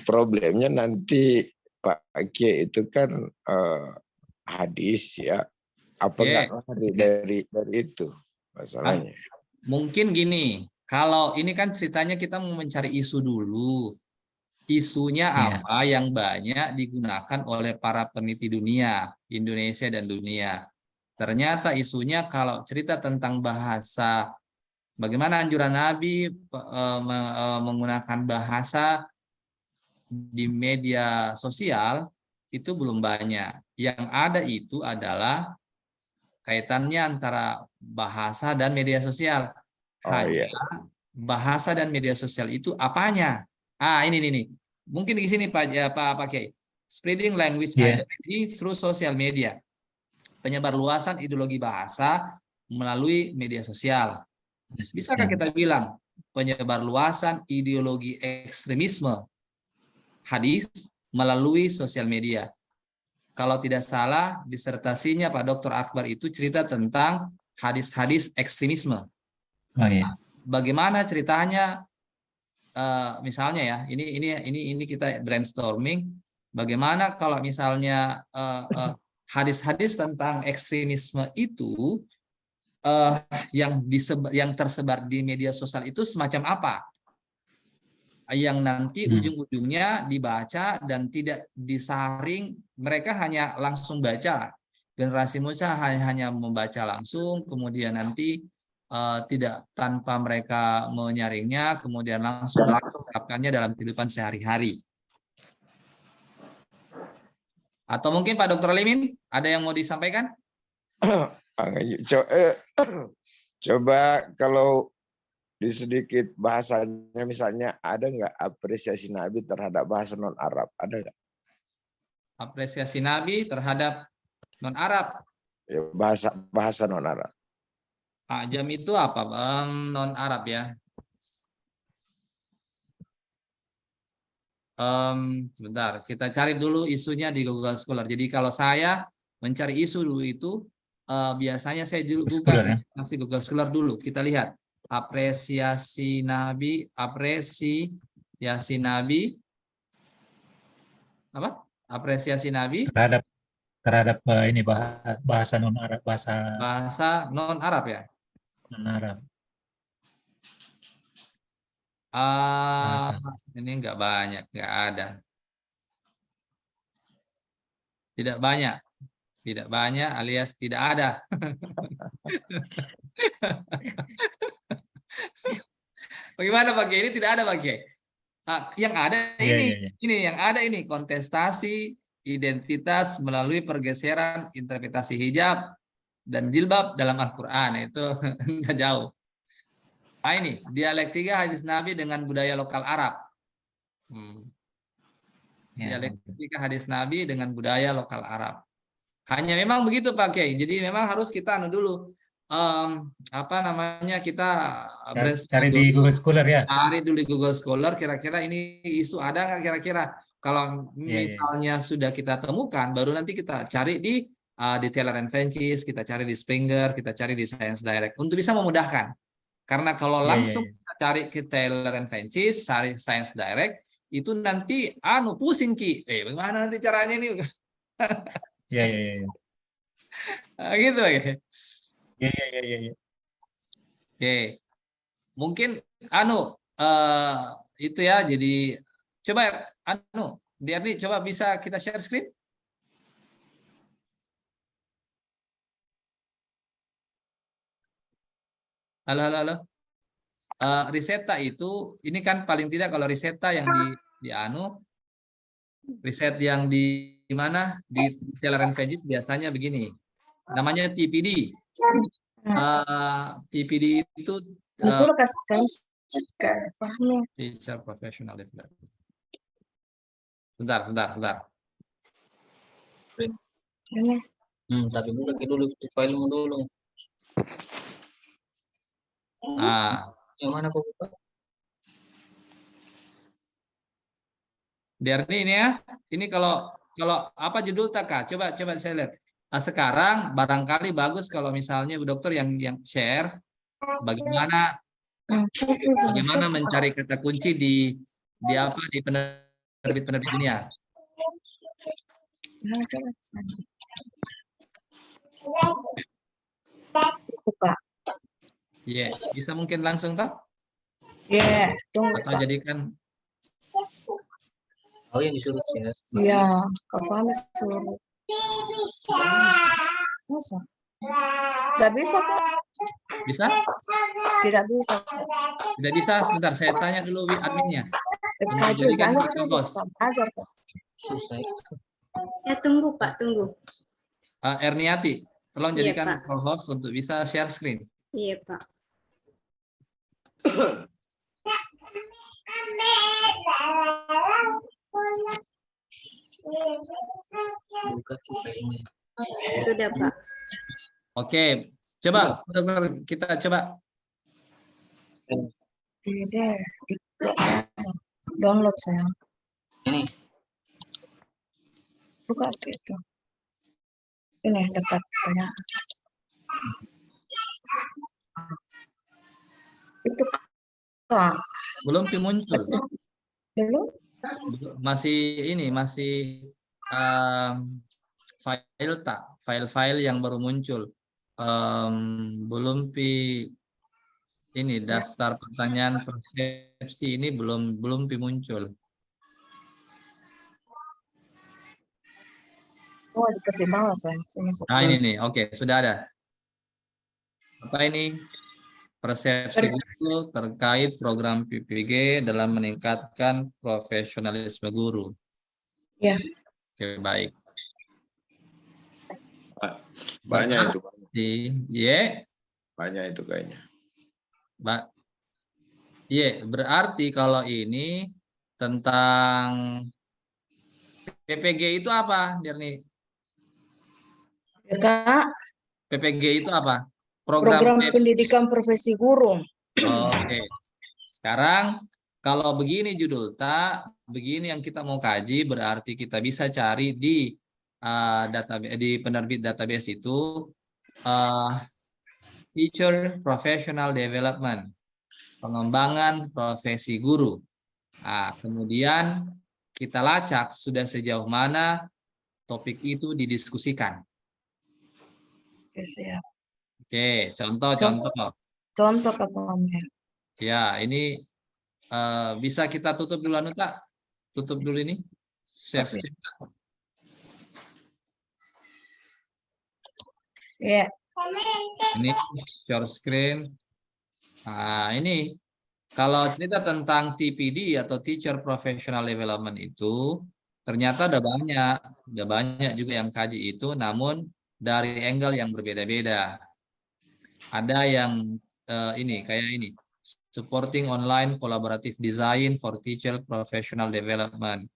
Problemnya nanti Pak Kiai itu kan hadis ya. Apa nggak lari dari itu masalahnya? Mungkin gini, kalau ini kan ceritanya kita mau mencari isu dulu. isunya Iya. apa yang banyak digunakan oleh para peneliti dunia, Indonesia dan dunia. Ternyata isunya kalau cerita tentang bahasa, bagaimana anjuran Nabi menggunakan bahasa di media sosial, itu belum banyak. Yang ada itu adalah kaitannya antara bahasa dan media sosial. Oh iya. Bahasa dan media sosial itu apanya? Ini nih. Mungkin di sini Pak Kiai. Spreading language Iya. identity through social media. Penyebarluasan ideologi bahasa melalui media sosial. Bisakah kita bilang penyebarluasan ideologi ekstremisme hadis melalui sosial media? Kalau tidak salah, disertasinya Pak Dr. Akbar itu cerita tentang hadis-hadis ekstremisme. Oh iya. Bagaimana ceritanya? Misalnya ya, ini kita brainstorming. Bagaimana kalau misalnya hadis-hadis tentang ekstremisme itu yang tersebar di media sosial itu semacam apa? Yang nanti ujung-ujungnya dibaca dan tidak disaring, mereka hanya langsung baca. Generasi muda hanya membaca langsung, kemudian nanti tidak tanpa mereka menyaringnya, kemudian langsung menerapkannya dalam kehidupan sehari-hari. Atau mungkin Pak Dr. Limin, ada yang mau disampaikan? Coba kalau di sedikit bahasanya, misalnya ada nggak apresiasi Nabi terhadap bahasa non-Arab? Ada nggak? Apresiasi Nabi terhadap non-Arab? Ya, bahasa non-Arab. Ajam itu apa? Non-Arab ya. Sebentar, kita cari dulu isunya di Google Scholar. Jadi kalau saya mencari isu dulu itu, biasanya saya dulu buka masih Google Scholar dulu. Kita lihat apresiasi Nabi, apa? Apresiasi Nabi terhadap ini bahasa non-Arab, bahasa non-Arab ya. Non-Arab. Ini nggak banyak, nggak ada. Tidak banyak alias tidak ada. Bagaimana Pak Kiai? Ini tidak ada Pak Kiai. Yang ada ini yang ada ini kontestasi identitas melalui pergeseran interpretasi hijab dan jilbab dalam Al-Qur'an, itu nggak jauh. Ini dialektika hadis Nabi dengan budaya lokal Arab. Dialektika hadis Nabi dengan budaya lokal Arab. Hanya memang begitu Pak Kiai. Jadi memang harus kita dulu. Kita cari di Google Scholar ya. Cari dulu di Google Scholar, kira-kira ini isu ada nggak kira-kira. Kalau misalnya sudah kita temukan, baru nanti kita cari di Taylor & Francis, kita cari di Springer, kita cari di Science Direct untuk bisa memudahkan. Karena kalau langsung kita cari ke Taylor & Francis, cari Science Direct, itu nanti pusing Ki. Bagaimana nanti caranya ini? Iya. Gitu ya. Iya. Oke. Mungkin itu ya, jadi coba Diarni coba bisa kita share screen. Halo. Riseta itu, ini kan paling tidak kalau Riseta yang riset yang di mana di Taylor & Francis biasanya begini. Namanya TPD. TPD itu disuruh kasih pahami. Teacher Professional Development. Sebentar. Tapi dulu file dulu. Yang mana kok buka? Diarni ini ya. Ini kalau apa judul Taka? Coba saya lihat. Sekarang barangkali bagus kalau misalnya Bu Dokter yang share bagaimana mencari kata kunci di penerbit dunia. Buka. Iya, bisa mungkin langsung toh? Iya, tunggu. Atau jadikan Oh, yang disuruh share. Iya, Kak Fahmi suruh. Masa? Tidak bisa, Kak. Bisa? Tidak bisa, Kak. Tidak bisa, sebentar. Saya tanya dulu adminnya. Untuk Kaji jadikan jangan virtual host. belajar, Kak. Susah itu. Ya, tunggu Pak, tunggu. Erniati, tolong Iya, jadikan Pak. virtual host untuk bisa share screen. Iya, Pak. Buka kita ini. Sudah, Pak. Oke, coba kita coba. Tidak, download sayang. Ini. Buka gitu. Ini daftar pertanyaan. Itu Kak. Belum muncul. Belum? Masih file-file yang baru muncul. Belum ini daftar pertanyaan persepsi ini belum muncul. Oh, dikasih bawah sayang. Nah, ini nih. Oke, sudah ada. Apa ini? Persepsi guru terkait program PPG dalam meningkatkan profesionalisme guru. Ya. Oke, baik. Banyak itu. Banyak itu kayaknya. Berarti kalau ini tentang PPG itu apa, Dirni? Ya, Kak. PPG itu apa? Program pendidikan profesi guru. Oke. Sekarang kalau begini judul begini yang kita mau kaji, berarti kita bisa cari di penerbit database itu Teacher Professional Development, pengembangan profesi guru. Nah, kemudian kita lacak sudah sejauh mana topik itu didiskusikan. Oke, siap. Oke, contoh. Contoh apa? Ya, ini bisa kita tutup dulu, Anuta. Tutup dulu ini. Share screen. Ya. Ini share screen. Nah, ini kalau cerita tentang TPD atau Teacher Professional Development itu ternyata ada banyak juga yang kaji itu, namun dari angle yang berbeda-beda. Ada yang kayak ini, supporting online collaborative design for teacher professional development.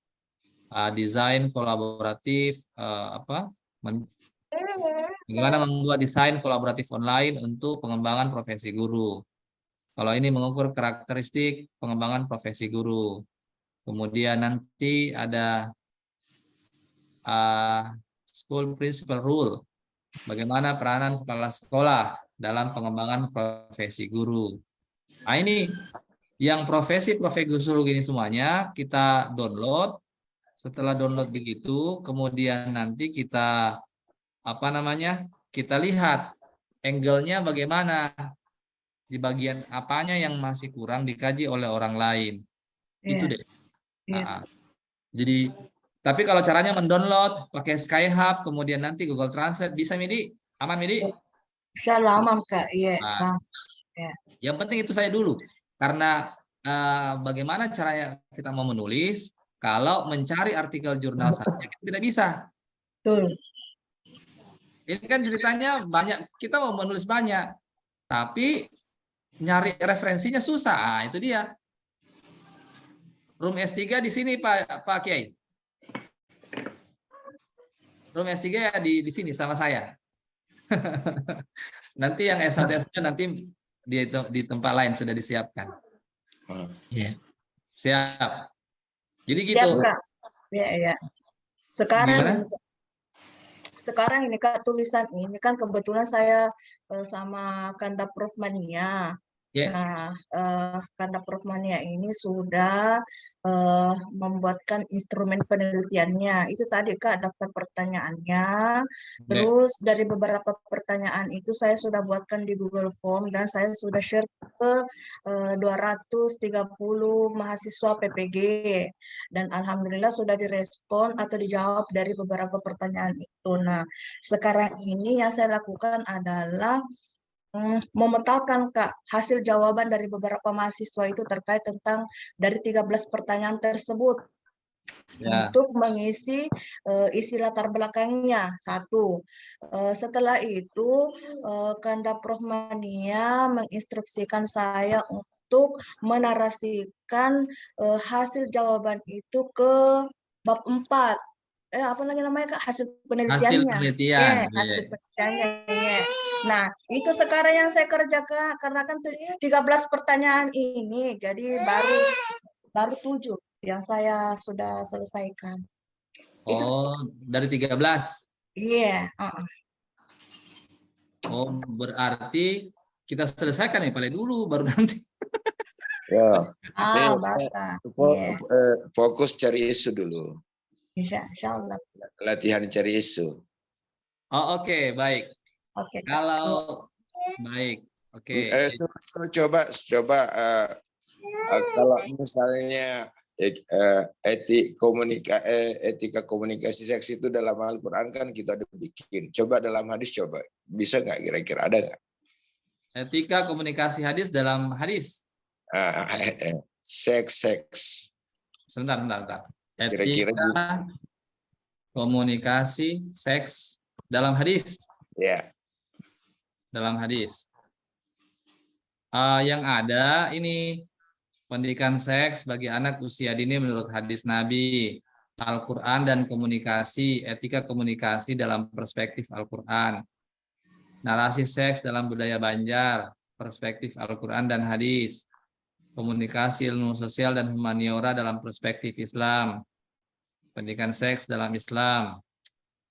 Desain kolaboratif bagaimana membuat desain kolaboratif online untuk pengembangan profesi guru. Kalau ini mengukur karakteristik pengembangan profesi guru. Kemudian nanti ada school principal rule. Bagaimana peranan kepala sekolah dalam pengembangan profesi guru. Nah, ini yang profesi guru gini semuanya kita download. Setelah download begitu, kemudian nanti kita kita lihat angle-nya bagaimana, di bagian apanya yang masih kurang dikaji oleh orang lain. Itu deh. Jadi, tapi kalau caranya mendownload pakai Skyhub, kemudian nanti Google Translate, bisa Midi? Aman Midi? Bisa lama Kak, iya. Yang penting itu saya dulu, karena bagaimana caranya kita mau menulis, kalau mencari artikel jurnal saja kita tidak bisa. Betul. Ini kan ceritanya banyak, kita mau menulis banyak, tapi nyari referensinya susah. Nah, itu dia. Room S3 di sini Pak Kiai. Room S3 ya di sini sama saya. Nanti yang S1 nanti di tempat lain sudah disiapkan. Iya. Siap. Jadi gitu. Siap, Kak. Iya. Sekarang ini Kak, tulisan ini kan kebetulan saya sama Kanda Prof Mania. Ya. Nah, karena Prof. Mania ini sudah membuatkan instrumen penelitiannya. Itu tadi Kak daftar pertanyaannya. Terus dari beberapa pertanyaan itu saya sudah buatkan di Google Form dan saya sudah share ke 230 mahasiswa PPG. Dan alhamdulillah sudah direspon atau dijawab dari beberapa pertanyaan itu. Nah, sekarang ini yang saya lakukan adalah memetakan Kak hasil jawaban dari beberapa mahasiswa itu terkait tentang dari 13 pertanyaan tersebut untuk mengisi isi latar belakangnya satu. Setelah itu Kanda Prof. Mania menginstruksikan saya untuk menarasikan hasil jawaban itu ke bab 4. Apa lagi namanya Kak? Hasil penelitiannya. Hasil penelitian. Hasil penelitiannya. Nah, itu sekarang yang saya kerjakan karena kan 13 pertanyaan ini, jadi baru 7 yang saya sudah selesaikan. Oh, dari 13. Iya. Oh, berarti kita selesaikan nih paling dulu baru nanti. Ya. Fokus cari isu dulu. Insya Allah. Latihan cari isu. Oh, oke, baik. Oke. Kalau baik, oke. Coba kalau misalnya etika komunikasi seks itu dalam Al-Quran kan kita ada bikin. Coba dalam hadis coba. Bisa nggak kira-kira ada nggak? Etika komunikasi hadis dalam hadis. Seks. Sebentar. Kira-kira Etika komunikasi seks dalam hadis. Ya. Dalam hadis. Yang ada ini pendidikan seks bagi anak usia dini menurut hadis Nabi, Al-Quran dan komunikasi, etika komunikasi dalam perspektif Al-Quran. Narasi seks dalam budaya Banjar, perspektif Al-Quran dan hadis. Komunikasi ilmu sosial dan humaniora dalam perspektif Islam. Pendidikan seks dalam Islam.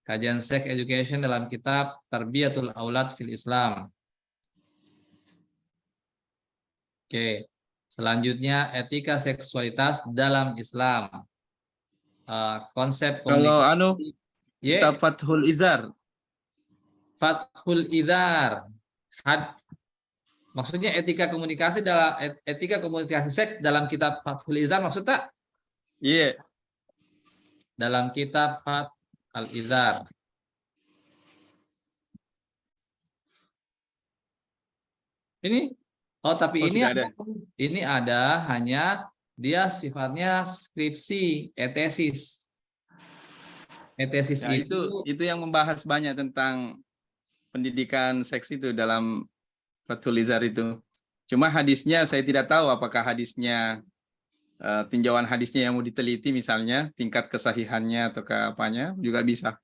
Kajian sex education dalam kitab Tarbiyatul Aulad fil Islam. Oke. Selanjutnya etika seksualitas dalam Islam. Konsep kalau kitab Fathul Izar. Fathul Izar. Maksudnya etika komunikasi seks dalam kitab Fathul Izar maksudnya? Iya. Dalam kitab Fathul Izar. Ini tapi ini ada hanya dia sifatnya skripsi, tesis. Tesis Ya, itu yang membahas banyak tentang pendidikan seks itu dalam Fathul Izar itu. Cuma hadisnya saya tidak tahu apakah hadisnya tinjauan hadisnya yang mau diteliti misalnya tingkat kesahihannya atau ke apanya juga bisa.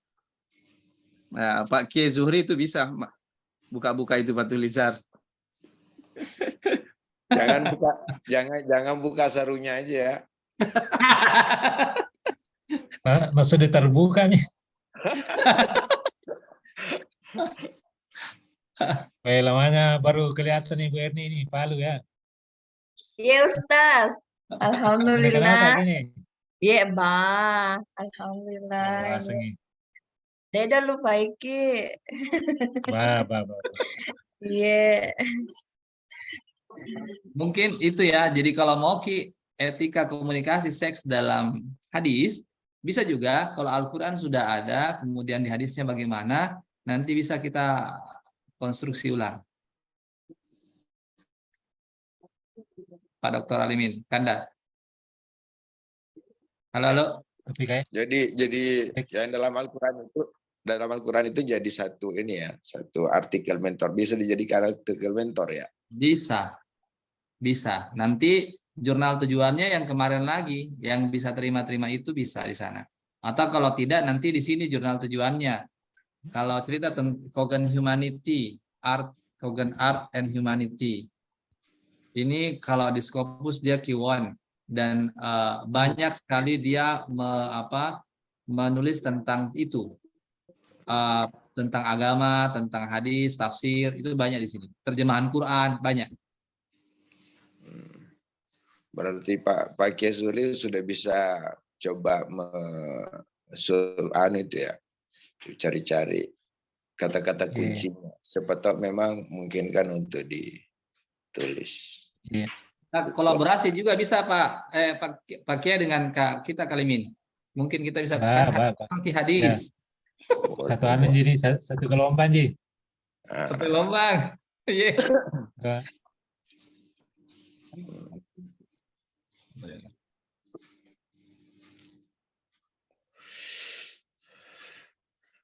Nah, Pak Kiai Zuhri itu bisa buka-buka itu Fathul Izar. Jangan buka sarunya aja ya. Sudah terbuka nih. Lamanya baru kelihatan nih Bu Erni ini Palu ya. Iya Ustaz. Alhamdulillah. Iya Bang. Alhamdulillah. Deda lupa iki. Iya. Mungkin itu ya. Jadi kalau mau etika komunikasi seks dalam hadis, bisa juga kalau Al-Quran sudah ada, kemudian di hadisnya bagaimana, nanti bisa kita konstruksi ulang. Pak Dr. Alimin, Kanda. Halo. Jadi yang dalam Al-Quran itu jadi satu artikel mentor, bisa dijadikan artikel mentor ya. Bisa. Nanti jurnal tujuannya yang kemarin lagi, yang bisa terima itu bisa di sana. Atau kalau tidak nanti di sini jurnal tujuannya. Kalau cerita tentang Cogent Art and Humanity. Ini kalau di Scopus dia Q1 dan banyak sekali dia menulis tentang itu. Tentang agama, tentang hadis, tafsir, itu banyak di sini. Terjemahan Quran banyak. Berarti Pak Kiai Suli sudah bisa coba itu ya, cari-cari kata-kata kuncinya. Siapa tahu memang mungkin kan untuk ditulis. Nah, kolaborasi juga bisa Pak Kiai dengan kita Kalimin. Mungkin kita bisa hadis. Satu jadi satu gelombang Ji. Satu gelombang. Iya.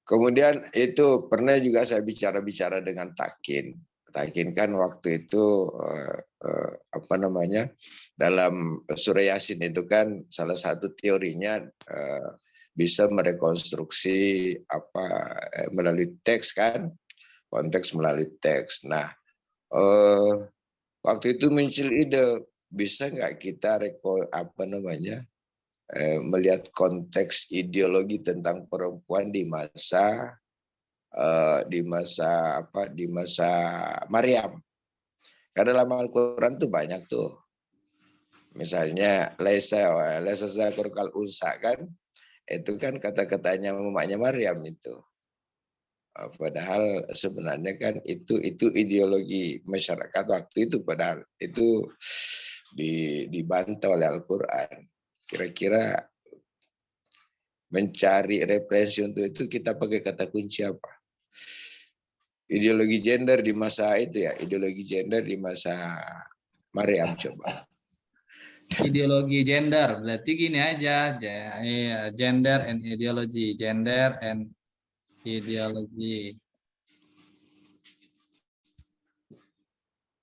Kemudian itu pernah juga saya bicara-bicara dengan Takin. Takin kan waktu itu dalam surah Yasin itu kan salah satu teorinya bisa merekonstruksi melalui teks kan, konteks melalui teks. Nah, waktu itu muncul ide, bisa nggak kita melihat konteks ideologi tentang perempuan di masa Maryam. Karena dalam Al-Quran tuh banyak tuh. Misalnya laisa zakur kal unsa kan, itu kan kata-katanya mamanya Maryam itu. Padahal sebenarnya kan itu ideologi masyarakat waktu itu, padahal itu dibantah oleh Al-Quran. Kira-kira mencari referensi untuk itu kita pakai kata kunci apa? Ideologi gender di masa itu ya, ideologi gender di masa Maryam coba. Ideologi gender, berarti gini aja, gender and ideology, gender and ideologi.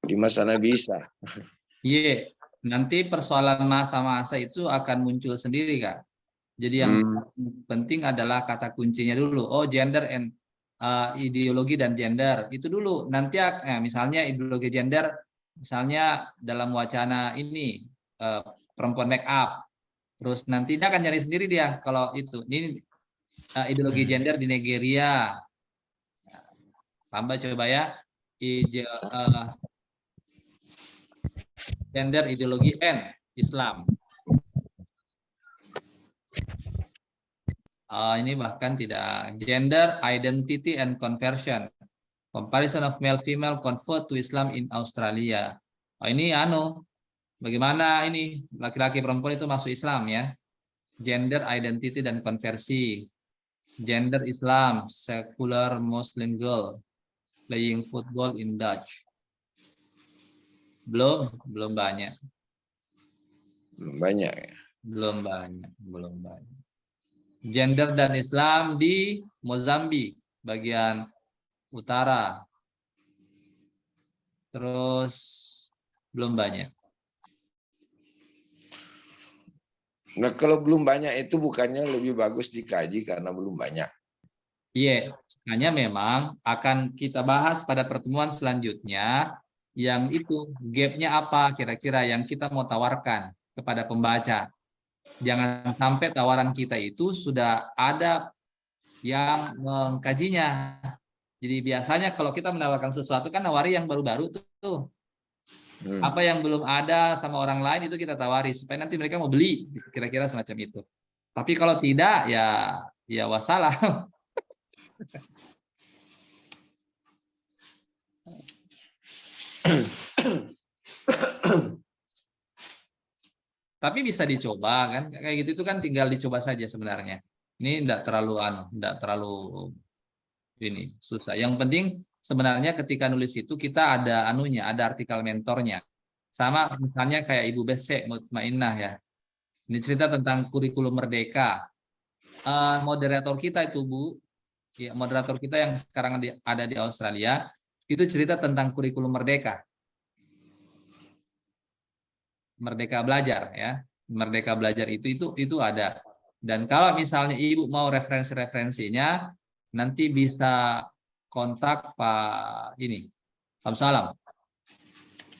Di masa Nabi Isa. Iya, nanti persoalan masa-masa itu akan muncul sendiri, Kak. Jadi yang penting adalah kata kuncinya dulu. Oh, gender and ideologi dan gender itu dulu. Nanti misalnya ideologi gender, misalnya dalam wacana ini perempuan make up. Terus nanti dia akan nyari sendiri dia kalau itu. Ini ideologi gender di Nigeria. Tambah coba ya. Gender ideologi N Islam. Ini bahkan tidak. Gender identity and conversion. Comparison of male female convert to Islam in Australia. Ini bagaimana ini laki-laki perempuan itu masuk Islam ya. Gender identity dan konversi. Gender Islam, secular Muslim girl playing football in Dutch. Belum banyak. Belum banyak. Gender dan Islam di Mozambik bagian utara. Terus belum banyak. Nah, kalau belum banyak itu bukannya lebih bagus dikaji karena belum banyak. Iya, hanya memang akan kita bahas pada pertemuan selanjutnya yang itu gapnya apa kira-kira yang kita mau tawarkan kepada pembaca. Jangan sampai tawaran kita itu sudah ada yang mengkajinya. Jadi biasanya kalau kita menawarkan sesuatu kan nawari yang baru-baru tuh. Apa yang belum ada sama orang lain itu kita tawari supaya nanti mereka mau beli, kira-kira semacam itu. Tapi kalau tidak ya wassalam. Tapi bisa dicoba kan, kayak gitu itu kan tinggal dicoba saja sebenarnya. Ini enggak terlalu ini susah. Yang penting sebenarnya ketika nulis itu kita ada ada artikel mentornya. Sama misalnya kayak Ibu Besek Mutmainnah ya. Ini cerita tentang kurikulum merdeka. Moderator kita itu Bu, ya, moderator kita yang sekarang ada di Australia, itu cerita tentang kurikulum merdeka. Merdeka belajar ya. Merdeka belajar itu ada. Dan kalau misalnya Ibu mau referensi-referensinya, nanti bisa kontak Pak Samsalam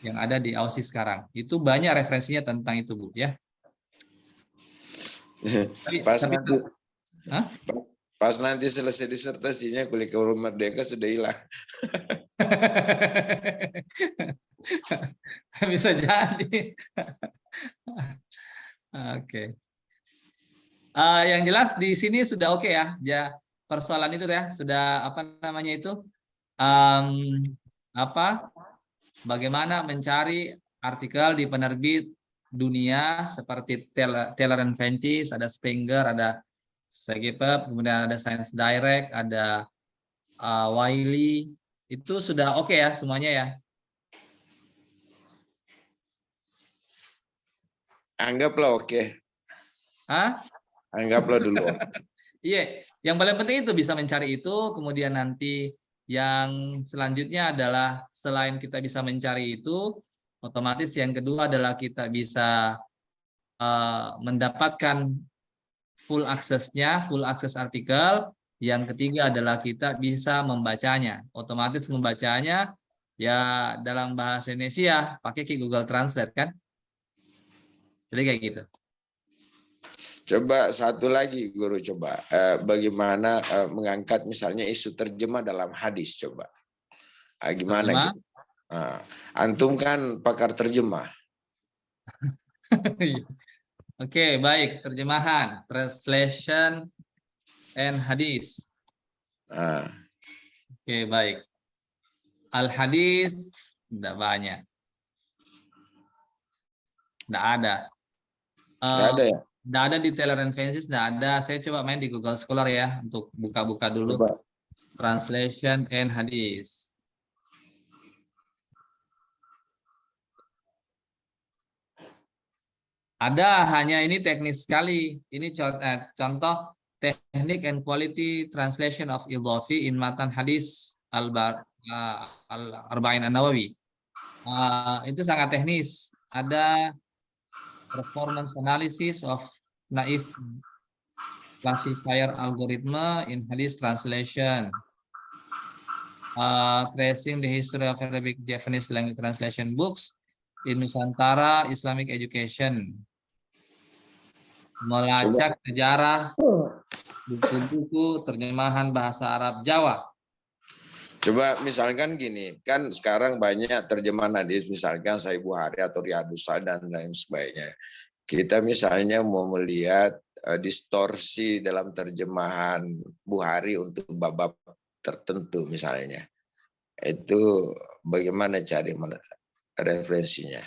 yang ada di Aussie sekarang. Itu banyak referensinya tentang itu Bu ya. Pas nanti selesai disertasinya kurikulum merdeka sudah hilang. Bisa jadi. Oke. Yang jelas di sini sudah oke ya. Ya, persoalan itu ya sudah apa namanya itu bagaimana mencari artikel di penerbit dunia seperti Taylor & Francis, ada Springer, ada Segepep, kemudian ada Science Direct, ada Wiley. Itu sudah oke ya semuanya ya. Anggaplah oke. Hah? Anggaplah dulu. Iya, yang paling penting itu bisa mencari itu, kemudian nanti yang selanjutnya adalah selain kita bisa mencari itu, otomatis yang kedua adalah kita bisa mendapatkan full aksesnya, full akses artikel. Yang ketiga adalah kita bisa membacanya. Otomatis membacanya ya dalam bahasa Indonesia pakai Google Translate kan. Jadi kayak gitu. Coba satu lagi guru, coba bagaimana mengangkat misalnya isu terjemah dalam hadis, coba gimana Terjemah? gitu. Antum kan pakar terjemah. Oke, baik. Terjemahan, translation and hadis. Oke, baik. Al-hadis tidak banyak. Tidak ada. Nggak ada ya? Tidak ada di Taylor & Francis, tidak ada. Saya coba main di Google Scholar ya, untuk buka-buka dulu. Coba. Translation and hadis. Ada, hanya ini teknis sekali. Ini contoh teknik and quality translation of Idhafi in matan hadis Al-Arba'in An-Nawawi. Itu sangat teknis. Ada performance analysis of naif classifier algorithm in hadith translation. Tracing the history of Arabic Japanese language translation books in Nusantara Islamic Education. Melacak sejarah buku-buku terjemahan bahasa Arab Jawa. Coba misalkan gini, kan sekarang banyak terjemahan hadis, misalkan Sahih Bukhari atau Riyadhus Shalihin dan lain sebagainya. Kita misalnya mau melihat distorsi dalam terjemahan Bukhari untuk bab-bab tertentu misalnya. Itu bagaimana cari referensinya?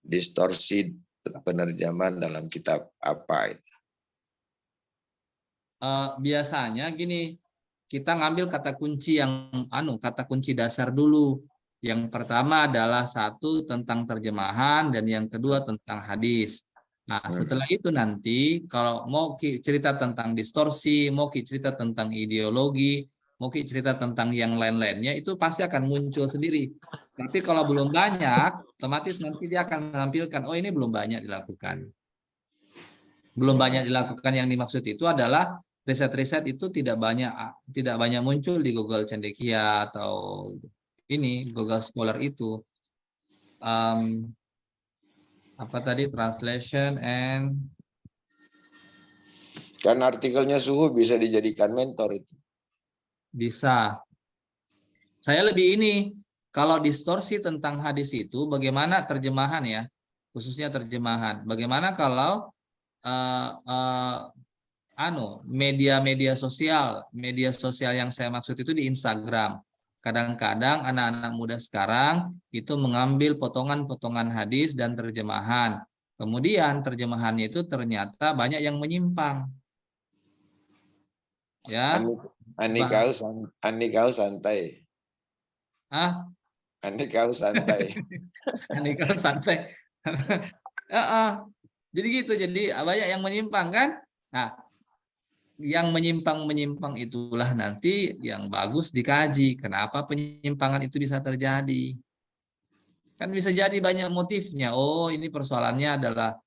Distorsi penerjemahan dalam kitab apa itu? Biasanya gini, kita ngambil kata kunci yang kata kunci dasar dulu. Yang pertama adalah satu tentang terjemahan dan yang kedua tentang hadis. Nah, setelah itu nanti kalau mau cerita tentang distorsi, mau cerita tentang ideologi, mau cerita tentang yang lain-lainnya, itu pasti akan muncul sendiri. Tapi kalau belum banyak, otomatis nanti dia akan menampilkan, oh ini belum banyak dilakukan. Belum banyak dilakukan yang dimaksud itu adalah riset-riset itu tidak banyak muncul di Google Cendekia atau ini Google Scholar itu. Apa tadi, translation and kan artikelnya Suhu bisa dijadikan mentor itu. Bisa. Saya lebih ini, kalau distorsi tentang hadis itu bagaimana terjemahan ya, khususnya terjemahan. Bagaimana kalau media sosial yang saya maksud itu di Instagram. Kadang-kadang anak-anak muda sekarang itu mengambil potongan-potongan hadis dan terjemahan. Kemudian terjemahannya itu ternyata banyak yang menyimpang. Ya. Ani kau santai. Ani kau santai. Ani kau santai. Jadi gitu, jadi banyak yang menyimpang kan. Nah, yang menyimpang itulah nanti yang bagus dikaji. Kenapa penyimpangan itu bisa terjadi? Kan bisa jadi banyak motifnya. Oh, ini persoalannya adalah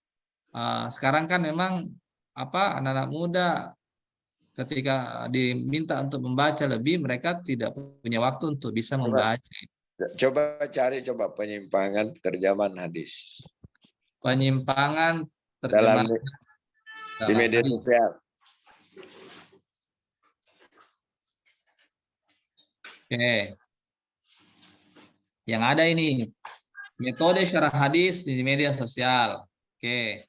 sekarang kan memang anak-anak muda ketika diminta untuk membaca lebih, mereka tidak punya waktu untuk bisa membaca. Coba cari penyimpangan terjemahan hadis. Penyimpangan terjemahan di media sosial. Oke. Yang ada ini Metode syarah hadis di media sosial. Oke.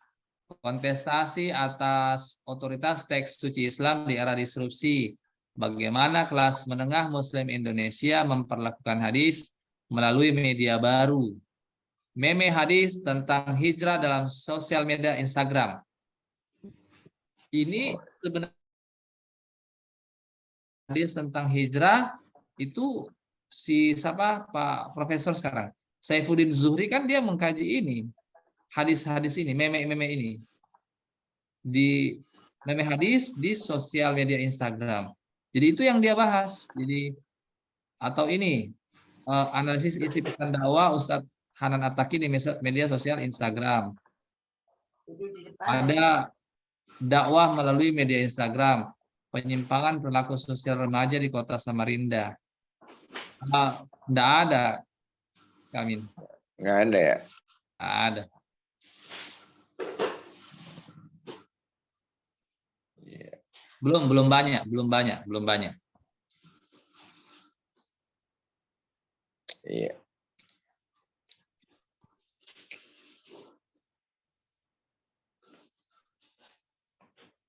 Kontestasi atas otoritas teks suci Islam di era disrupsi. Bagaimana kelas menengah Muslim Indonesia memperlakukan hadis melalui media baru. Meme hadis tentang hijrah dalam sosial media Instagram. Ini sebenarnya hadis tentang hijrah itu si siapa Pak Profesor sekarang Saifuddin Zuhri kan dia mengkaji ini hadis-hadis ini meme-meme ini di meme hadis di sosial media Instagram. Jadi itu yang dia bahas. Jadi atau ini analisis isi pesan dakwah Ustadz Hanan Attaqi di media sosial Instagram. Ada dakwah melalui media Instagram, penyimpangan perilaku sosial remaja di kota Samarinda. Nggak ada, Kamin. Nggak ada ya? Nggak ada. Belum banyak. Iya.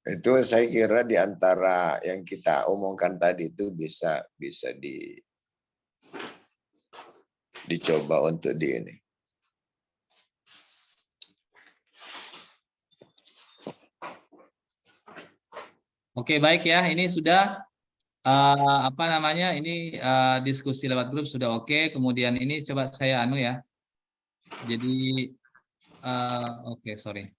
Itu saya kira di antara yang kita omongkan tadi itu bisa dicoba untuk di ini. Oke, baik ya. Ini sudah apa namanya? Ini diskusi lewat grup sudah oke. Kemudian ini coba saya anu ya. Jadi oke, sorry.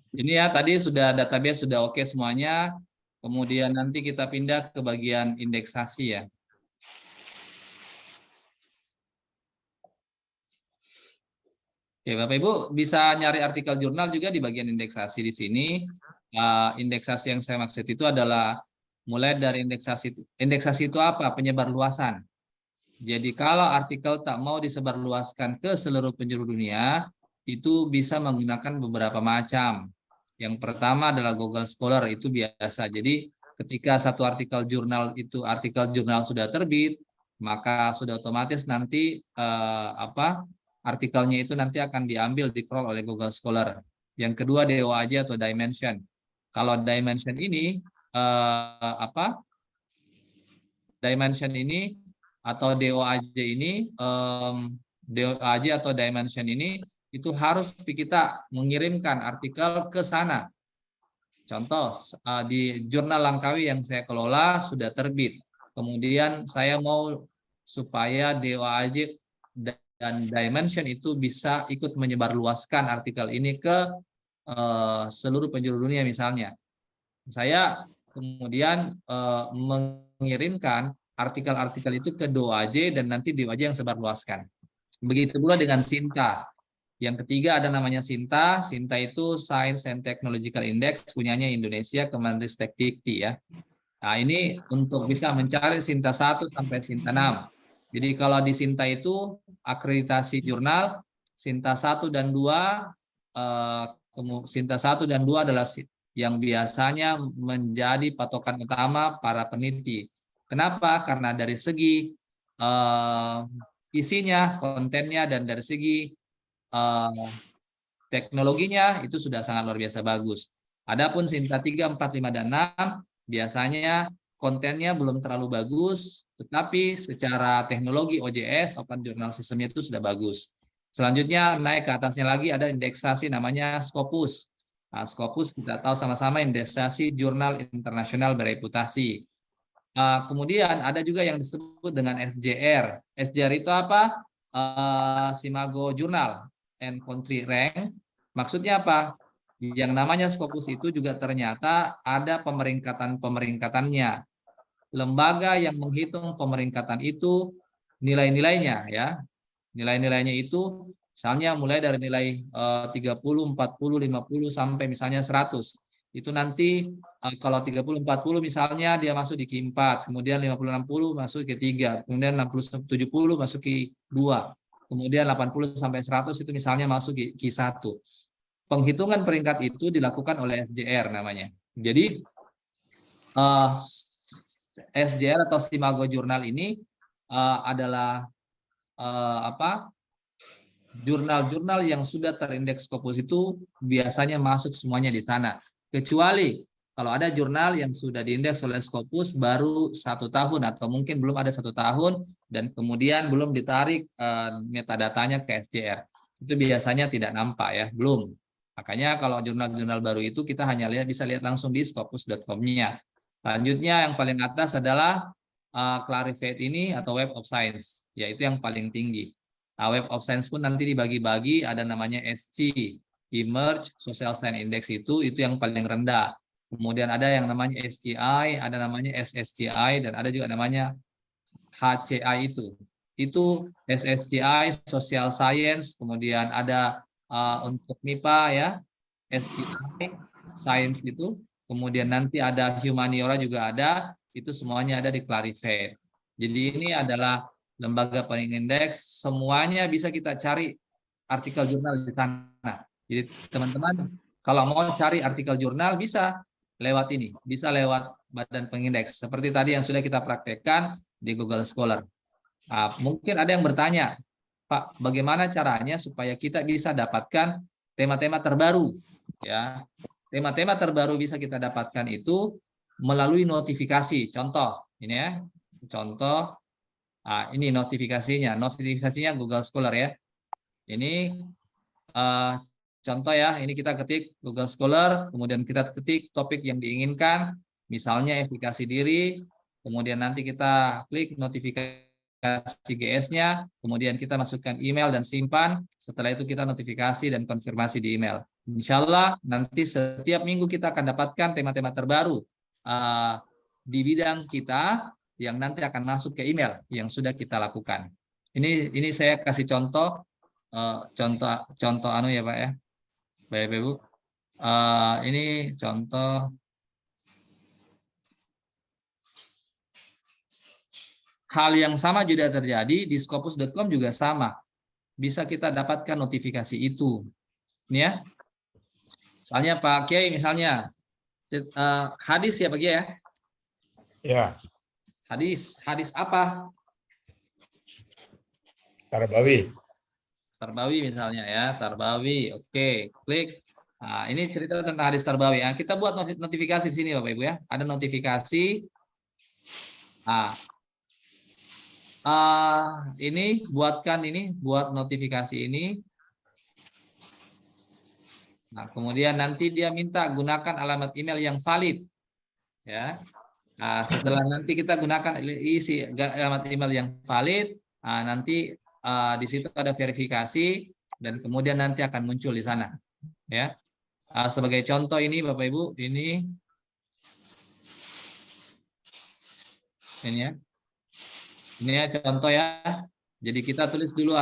Ini ya tadi sudah database sudah oke semuanya. Kemudian nanti kita pindah ke bagian indeksasi ya. Oke, Bapak Ibu bisa nyari artikel jurnal juga di bagian indeksasi di sini. Indeksasi yang saya maksud itu adalah mulai dari indeksasi itu apa? Penyebar luasan. Jadi kalau artikel tak mau disebarluaskan ke seluruh penjuru dunia, itu bisa menggunakan beberapa macam. Yang pertama adalah Google Scholar, itu biasa. Jadi ketika satu artikel jurnal sudah terbit, maka sudah otomatis nanti artikelnya itu nanti akan diambil di crawl oleh Google Scholar. Yang kedua DOAJ atau Dimension. Kalau Dimension ini Dimension ini atau DOAJ ini DOAJ atau Dimension ini itu harus kita mengirimkan artikel ke sana. Contoh, di jurnal Langkawi yang saya kelola sudah terbit. Kemudian saya mau supaya DOAJ dan Dimension itu bisa ikut menyebarluaskan artikel ini ke seluruh penjuru dunia misalnya. Saya kemudian mengirimkan artikel-artikel itu ke DOAJ dan nanti DOAJ yang sebarluaskan. Begitu pula dengan Sinta. Yang ketiga ada namanya Sinta. Sinta itu Science and Technological Index, punyanya Indonesia, Kemenristek Dikti ya. Nah ini untuk bisa mencari Sinta 1 sampai Sinta 6. Jadi kalau di Sinta itu akreditasi jurnal, Sinta 1 dan 2, Sinta 1 dan 2 adalah yang biasanya menjadi patokan utama para peneliti. Kenapa? Karena dari segi isinya, kontennya, dan dari segi teknologinya itu sudah sangat luar biasa bagus. Adapun Sinta 3, 4, 5, dan 6 biasanya kontennya belum terlalu bagus, tetapi secara teknologi OJS, Open Journal System itu sudah bagus. Selanjutnya naik ke atasnya lagi ada indeksasi namanya Scopus. Nah, Scopus kita tahu sama-sama indeksasi jurnal internasional bereputasi. Kemudian ada juga yang disebut dengan SJR. SJR itu apa? Simago Journal and Country Rank. Maksudnya apa? Yang namanya Scopus itu juga ternyata ada pemeringkatannya. Lembaga yang menghitung pemeringkatan itu nilai-nilainya ya. Nilai-nilainya itu misalnya mulai dari nilai 30, 40, 50 sampai misalnya 100. Itu nanti kalau 30, 40 misalnya dia masuk di Q4, kemudian 50, 60 masuk ke 3, kemudian 60, 70 masuk ke 2. kemudian 80 sampai 100 itu misalnya masuk Q1. Penghitungan peringkat itu dilakukan oleh SJR namanya. Jadi SJR atau Simago Jurnal ini adalah jurnal-jurnal yang sudah terindeks Scopus itu biasanya masuk semuanya di sana. Kecuali kalau ada jurnal yang sudah diindeks oleh Scopus baru 1 tahun atau mungkin belum ada 1 tahun dan kemudian belum ditarik metadatanya ke SJR. Itu biasanya tidak nampak ya, belum. Makanya kalau jurnal-jurnal baru itu kita hanya bisa lihat langsung di scopus.com-nya. Selanjutnya yang paling atas adalah Clarivate ini atau Web of Science, yaitu yang paling tinggi. Nah, Web of Science pun nanti dibagi-bagi, ada namanya SC, Emerge Social Science Index itu yang paling rendah. Kemudian ada yang namanya SCI, ada namanya SSCI, dan ada juga namanya HCI itu. Itu SSCI, Social Science, kemudian ada untuk MIPA ya, SCI, Science itu, kemudian nanti ada Humaniora juga ada, itu semuanya ada di Clarivate. Jadi ini adalah lembaga pengindeks, semuanya bisa kita cari artikel jurnal di sana. Jadi teman-teman kalau mau cari artikel jurnal bisa lewat ini, bisa lewat badan pengindeks. Seperti tadi yang sudah kita praktekkan di Google Scholar. Mungkin ada yang bertanya, Pak, bagaimana caranya supaya kita bisa dapatkan tema-tema terbaru? Ya, tema-tema terbaru bisa kita dapatkan itu melalui notifikasi. Contoh, ini ya, contoh. Ini notifikasinya Google Scholar ya. Ini contoh ya, ini kita ketik Google Scholar, kemudian kita ketik topik yang diinginkan, misalnya efikasi diri, kemudian nanti kita klik notifikasi GS-nya, kemudian kita masukkan email dan simpan, setelah itu kita notifikasi dan konfirmasi di email. Insya Allah nanti setiap minggu kita akan dapatkan tema-tema terbaru di bidang kita yang nanti akan masuk ke email yang sudah kita lakukan. Ini saya kasih contoh ya Pak ya, Bapak Ibu. Ini contoh hal yang sama juga terjadi di Scopus.com juga sama. Bisa kita dapatkan notifikasi itu. Ini ya. Misalnya Pak Kiai misalnya hadis ya Pak Kiai ya. Ya. Hadis apa? Tarbawi. Tarbawi misalnya ya, Tarbawi. Oke, klik. Nah, ini cerita tentang hadis Tarbawi. Nah, kita buat notifikasi di sini Bapak Ibu ya. Ada notifikasi. Ini buat notifikasi ini. Nah, kemudian nanti dia minta gunakan alamat email yang valid. Ya. Nah, setelah nanti kita gunakan isi alamat email yang valid, nanti di situ ada verifikasi dan kemudian nanti akan muncul di sana. Ya. Sebagai contoh ini Bapak Ibu, ini ya. Ini ya contoh ya. Jadi kita tulis dulu,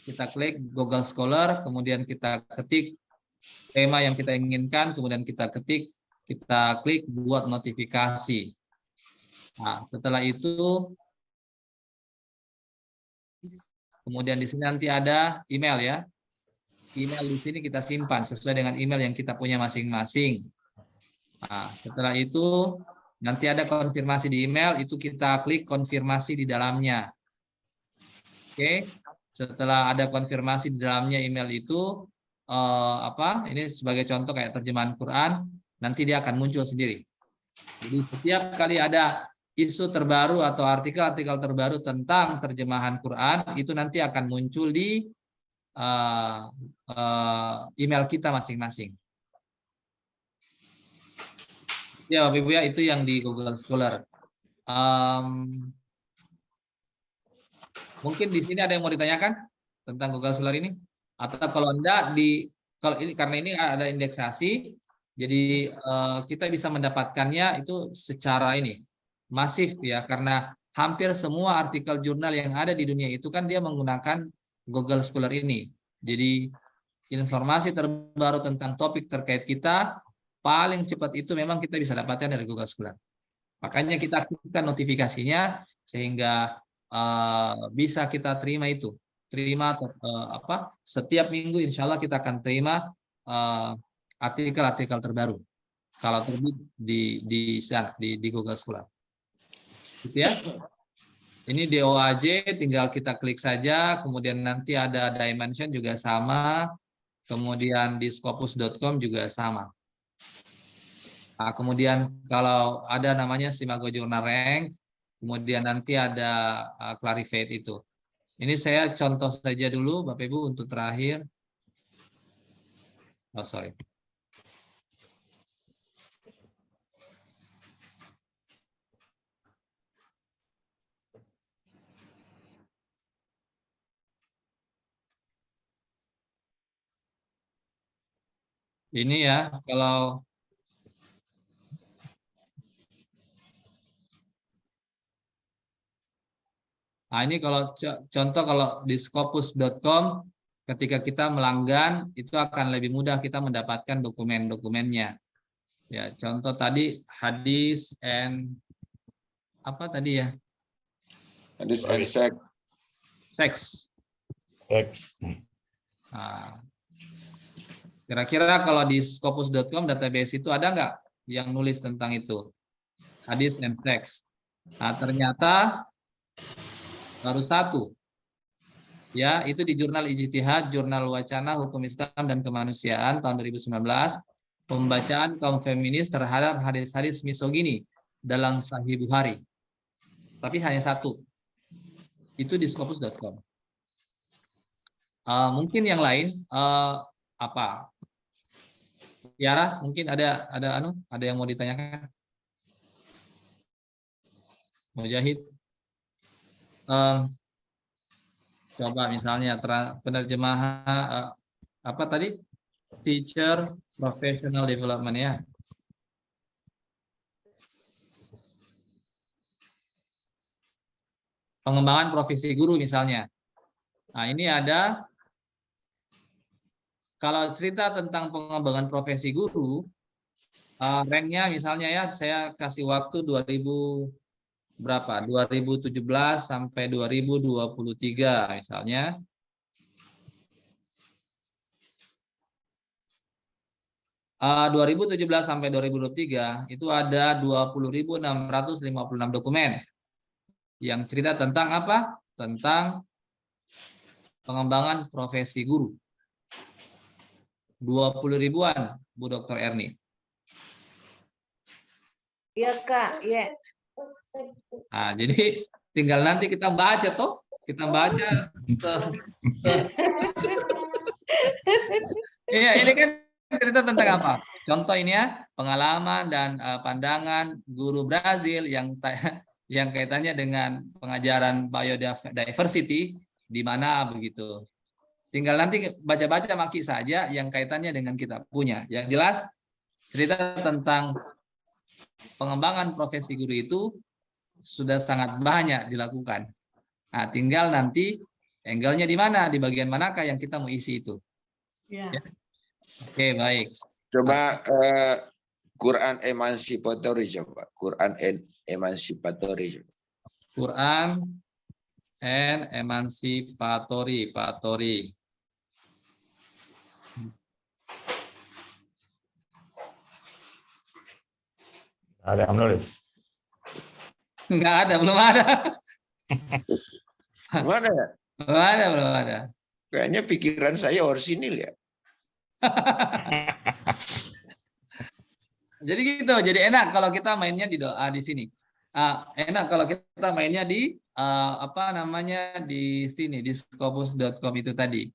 kita klik Google Scholar, kemudian kita ketik tema yang kita inginkan, kemudian kita klik buat notifikasi. Nah, setelah itu, kemudian di sini nanti ada email ya. Email di sini kita simpan sesuai dengan email yang kita punya masing-masing. Nah, setelah itu nanti ada konfirmasi di email, itu kita klik konfirmasi di dalamnya. Oke, setelah ada konfirmasi di dalamnya email itu, ini sebagai contoh kayak terjemahan Quran, nanti dia akan muncul sendiri. Jadi setiap kali ada isu terbaru atau artikel-artikel terbaru tentang terjemahan Quran, itu nanti akan muncul di email kita masing-masing. Ya Bapak Ibu ya, itu yang di Google Scholar. Mungkin di sini ada yang mau ditanyakan tentang Google Scholar ini, atau kalau enggak karena ini ada indeksasi, jadi kita bisa mendapatkannya itu secara masif ya, karena hampir semua artikel jurnal yang ada di dunia itu kan dia menggunakan Google Scholar ini. Jadi informasi terbaru tentang topik terkait kita paling cepat itu memang kita bisa dapatkan dari Google Scholar. Makanya kita aktifkan notifikasinya sehingga bisa kita terima itu. Setiap minggu insya Allah kita akan terima artikel-artikel terbaru kalau terbit di Google Scholar. Gitu ya. Ini DOAJ, tinggal kita klik saja, kemudian nanti ada Dimension juga sama, kemudian di Scopus.com juga sama. Nah, kemudian kalau ada namanya Simago Journal Rank, kemudian nanti ada Clarivate itu. Ini saya contoh saja dulu, Bapak Ibu, untuk terakhir. Oh, sorry. Ini ya, kalau ini kalau contoh kalau di Scopus.com ketika kita melanggan itu akan lebih mudah kita mendapatkan dokumen-dokumennya. Ya, contoh tadi hadis and apa tadi ya? Hadis and sex. Nah, kira-kira kalau di Scopus.com database itu ada nggak yang nulis tentang itu? Hadis and sex. Nah, ternyata baru satu. Ya, itu di Jurnal Ijtihad, Jurnal Wacana Hukum Islam dan Kemanusiaan tahun 2019, pembacaan kaum feminis terhadap hadis-hadis misogini dalam Sahih Bukhari. Tapi hanya satu. Itu di Scopus.com. Mungkin yang lain apa? Tiara, mungkin ada yang mau ditanyakan? Mujahid. Coba misalnya penerjemahan apa tadi? Teacher Professional Development ya. Pengembangan profesi guru misalnya. Nah, ini ada kalau cerita tentang pengembangan profesi guru, ranknya misalnya ya, saya kasih waktu 2017 sampai 2023 misalnya. Uh, 2017 sampai 2023 itu ada 20.656 dokumen yang cerita tentang apa? Tentang pengembangan profesi guru. 20 ribuan, Bu Dr. Erni. Iya, Kak. Iya. Nah, jadi tinggal nanti kita baca toh. Kita baca. Iya, ini kan cerita tentang apa? Contoh ini ya, pengalaman dan pandangan guru Brazil yang kaitannya dengan pengajaran biodiversity di mana begitu. Tinggal nanti baca-baca maki saja yang kaitannya dengan kita punya. Yang jelas cerita tentang pengembangan profesi guru itu sudah sangat banyak dilakukan. Nah, tinggal nanti angle-nya di mana, di bagian manakah yang kita mau isi itu. Ya. Ya. Oke, baik. Coba Quran emansipatory coba. Quran emansipatory. Quran and emancipatory, patori. Ada yang nulis. Enggak ada, belum ada. Belum ada ya? Belum ada. Kayaknya pikiran saya orsinil ya. Jadi gitu, jadi enak kalau kita mainnya di doa di sini. Enak kalau kita mainnya di apa namanya di sini di scopus.com itu tadi.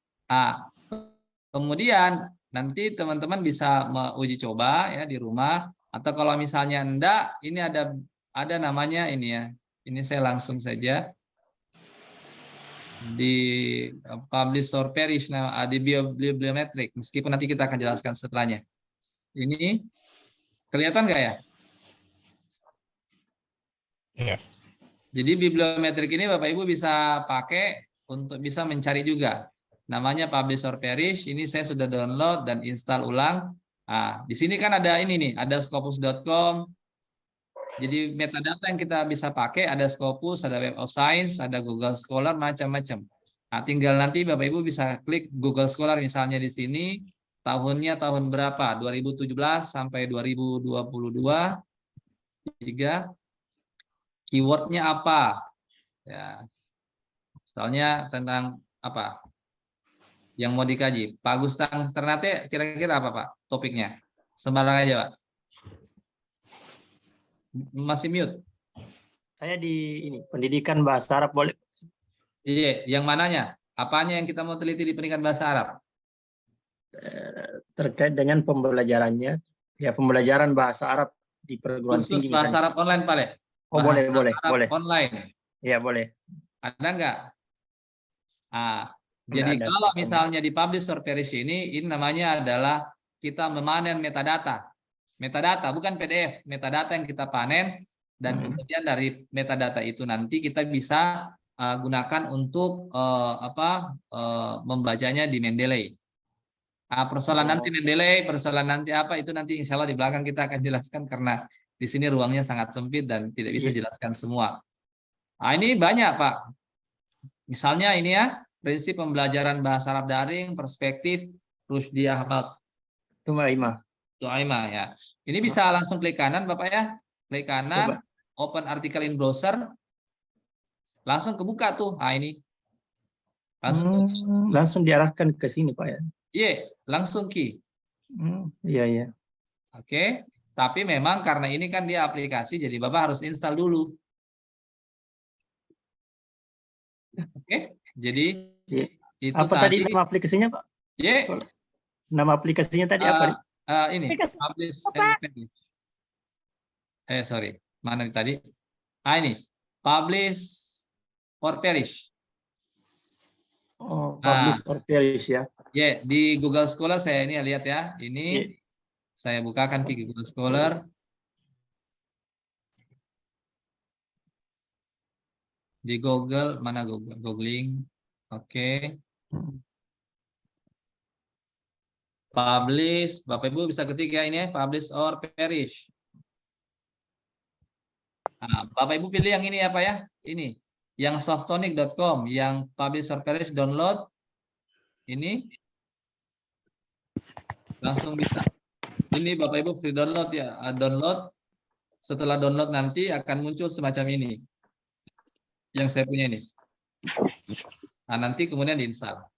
Kemudian nanti teman-teman bisa uji coba ya di rumah, atau kalau misalnya enggak, ini ada namanya ini ya. Ini saya langsung saja di publish or perish di bibliometrik, meskipun nanti kita akan jelaskan setelahnya. Ini kelihatan nggak ya? Iya. Jadi bibliometrik ini Bapak Ibu bisa pakai untuk bisa mencari juga. Namanya publish or perish. Ini saya sudah download dan install ulang. Nah, di sini kan ada ini nih, ada scopus.com, Jadi metadata yang kita bisa pakai ada Scopus, ada Web of Science, ada Google Scholar, macam-macam. Nah, tinggal nanti Bapak Ibu bisa klik Google Scholar misalnya di sini, tahunnya tahun berapa? 2017 sampai 2022. 3. Keywordnya apa? Ya. Soalnya tentang apa? Yang mau dikaji. Pak Gustang Ternate kira-kira apa Pak topiknya? Sembarang aja Pak. Masih mute. Saya di ini pendidikan bahasa Arab boleh. Iya, yang mananya? Apanya yang kita mau teliti di pendidikan bahasa Arab? Terkait dengan pembelajarannya, ya pembelajaran bahasa Arab di perguruan Khusus tinggi bahasa misalnya. Arab online Pak Le? Oh boleh, Bahasa boleh, Arab boleh. Online. Ya boleh. Ada nggak? Ah, Nggak jadi ada kalau pesannya. misalnya di publish or perish ini namanya adalah kita memanen metadata. Metadata bukan PDF, metadata yang kita panen dan kemudian dari metadata itu nanti kita bisa gunakan untuk membacanya di Mendeley. Persoalan nanti Mendeley, persoalan nanti apa itu nanti insya Allah di belakang kita akan jelaskan karena di sini ruangnya sangat sempit dan tidak bisa jelaskan semua. Nah, ini banyak Pak. Misalnya ini ya, prinsip pembelajaran bahasa Arab daring, perspektif, Rusdi Ahmad Tuaimah ya. Ini bisa langsung klik kanan Bapak ya. Klik kanan, open article in browser. Langsung kebuka tuh. Nah ini. Langsung diarahkan ke sini Pak ya. Iya, langsung Ki. Iya, iya. Oke. Tapi memang karena ini kan dia aplikasi, jadi Bapak harus install dulu. Oke. Jadi itu apa tadi nama aplikasinya Pak? Iya. Nama aplikasinya tadi apa? Ini publish and perish. Sorry, mana tadi? Ini publish or perish. Oh, publish or perish ya. Ya, di Google Scholar saya ini lihat ya. Ini saya bukakan di Google Scholar. Di Google mana Google? Googling. Oke. Publish, Bapak Ibu bisa ketik ya ini ya, publish or perish. Nah, Bapak Ibu pilih yang ini apa ya? Ini, yang softonic.com, yang publish or perish download. Ini langsung bisa. Ini Bapak Ibu free download ya, download. Setelah download nanti akan muncul semacam ini. Yang saya punya ini. Nah, nanti kemudian diinstal.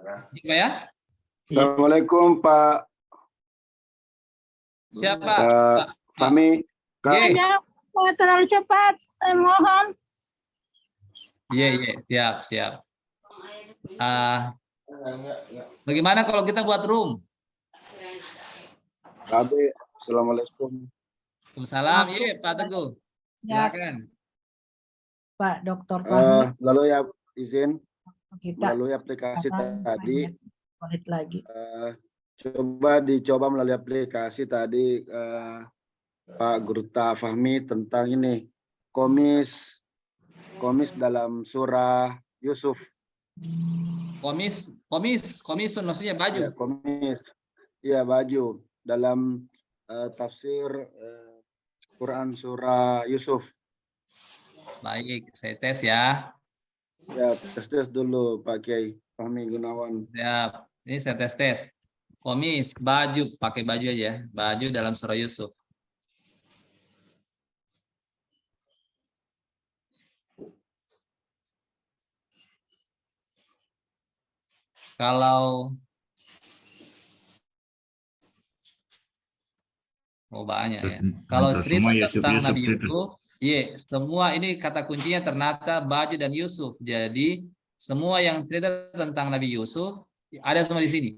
Apa ya? Assalamualaikum Pak. Siapa? Pak Fahmi. Terlalu cepat, mohon. Iya, siap. Bagaimana kalau kita buat room? Assalamualaikum. Waalaikumsalam. Iya, Pak Teguh. Silakan. Pak Dr. Lalu ya izin. Kita melalui aplikasi tadi lagi. Coba dicoba melalui aplikasi tadi Pak Gurta Fahmi tentang ini komis dalam surah Yusuf. Komis maksudnya baju. Ya, komis. Iya, baju dalam tafsir Quran surah Yusuf. Baik, saya tes ya. Ya, tes dulu Pak Kiai Fahmi Gunawan. Siap. Ini saya tes. Komis, baju, pakai baju aja. Baju dalam surah Yusuf. Kalau banyak ya. Kalau cerita tentang Nabi Yusuf, iya, semua ini kata kuncinya ternyata baju dan Yusuf. Jadi semua yang cerita tentang Nabi Yusuf ada semua di sini.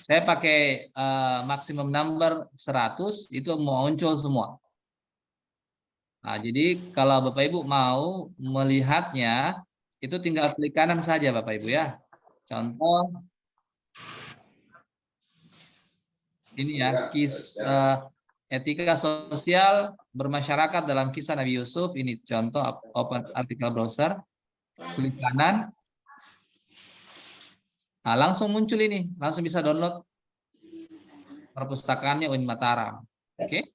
Saya pakai maximum number 100 itu mau muncul semua. Nah, jadi kalau Bapak Ibu mau melihatnya itu tinggal klik kanan saja Bapak Ibu ya. Contoh ini ya, etika sosial bermasyarakat dalam kisah Nabi Yusuf. Ini contoh open artikel browser. Klik kanan. Nah, langsung muncul ini. Langsung bisa download. perpustakaannya UIN Mataram. Oke.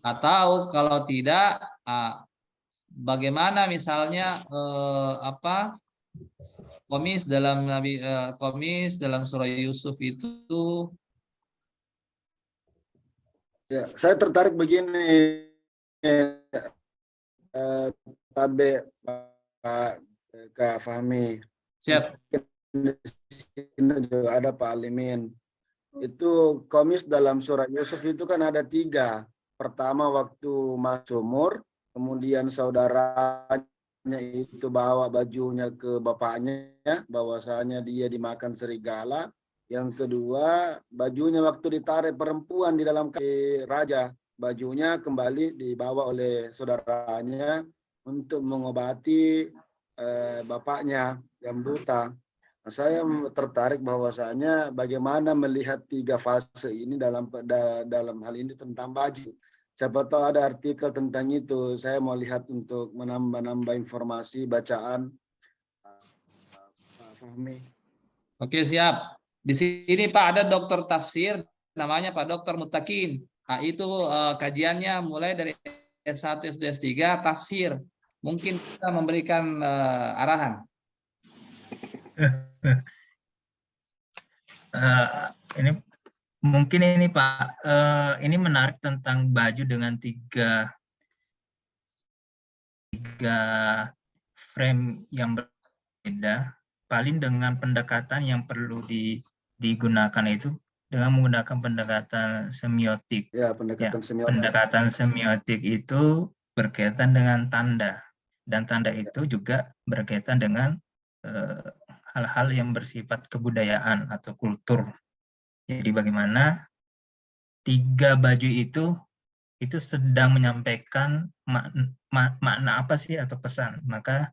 Atau kalau tidak, bagaimana misalnya komis dalam surah Yusuf itu. Ya, saya tertarik begini, Tabe Pak Kak Fahmi. Siap. Ini juga ada Pak Alimin. Itu komis dalam surah Yusuf itu kan ada 3. Pertama waktu masuk umur, kemudian saudaranya itu bawa bajunya ke bapaknya, bahwasanya dia dimakan serigala. Yang kedua, bajunya waktu ditarik perempuan di dalam kaki raja, bajunya kembali dibawa oleh saudaranya untuk mengobati bapaknya yang buta. Nah, saya tertarik bahwasanya bagaimana melihat 3 fase ini dalam hal ini tentang baju. Siapa tahu ada artikel tentang itu. Saya mau lihat untuk menambah informasi bacaan. Pak Fahmi. Oke, siap. Di sini Pak ada dokter tafsir, namanya Pak Dokter Mutakin. Nah, itu kajiannya mulai dari S1, S2, S3, tafsir. Mungkin kita memberikan arahan. Ini mungkin ini Pak, ini menarik tentang baju dengan tiga frame yang berbeda. Paling dengan pendekatan yang perlu digunakan itu dengan menggunakan pendekatan semiotik. Ya, pendekatan semiotik. Pendekatan semiotik itu berkaitan dengan tanda, dan tanda itu juga berkaitan dengan hal-hal yang bersifat kebudayaan atau kultur. Jadi bagaimana 3 baju itu sedang menyampaikan makna apa sih atau pesan. Maka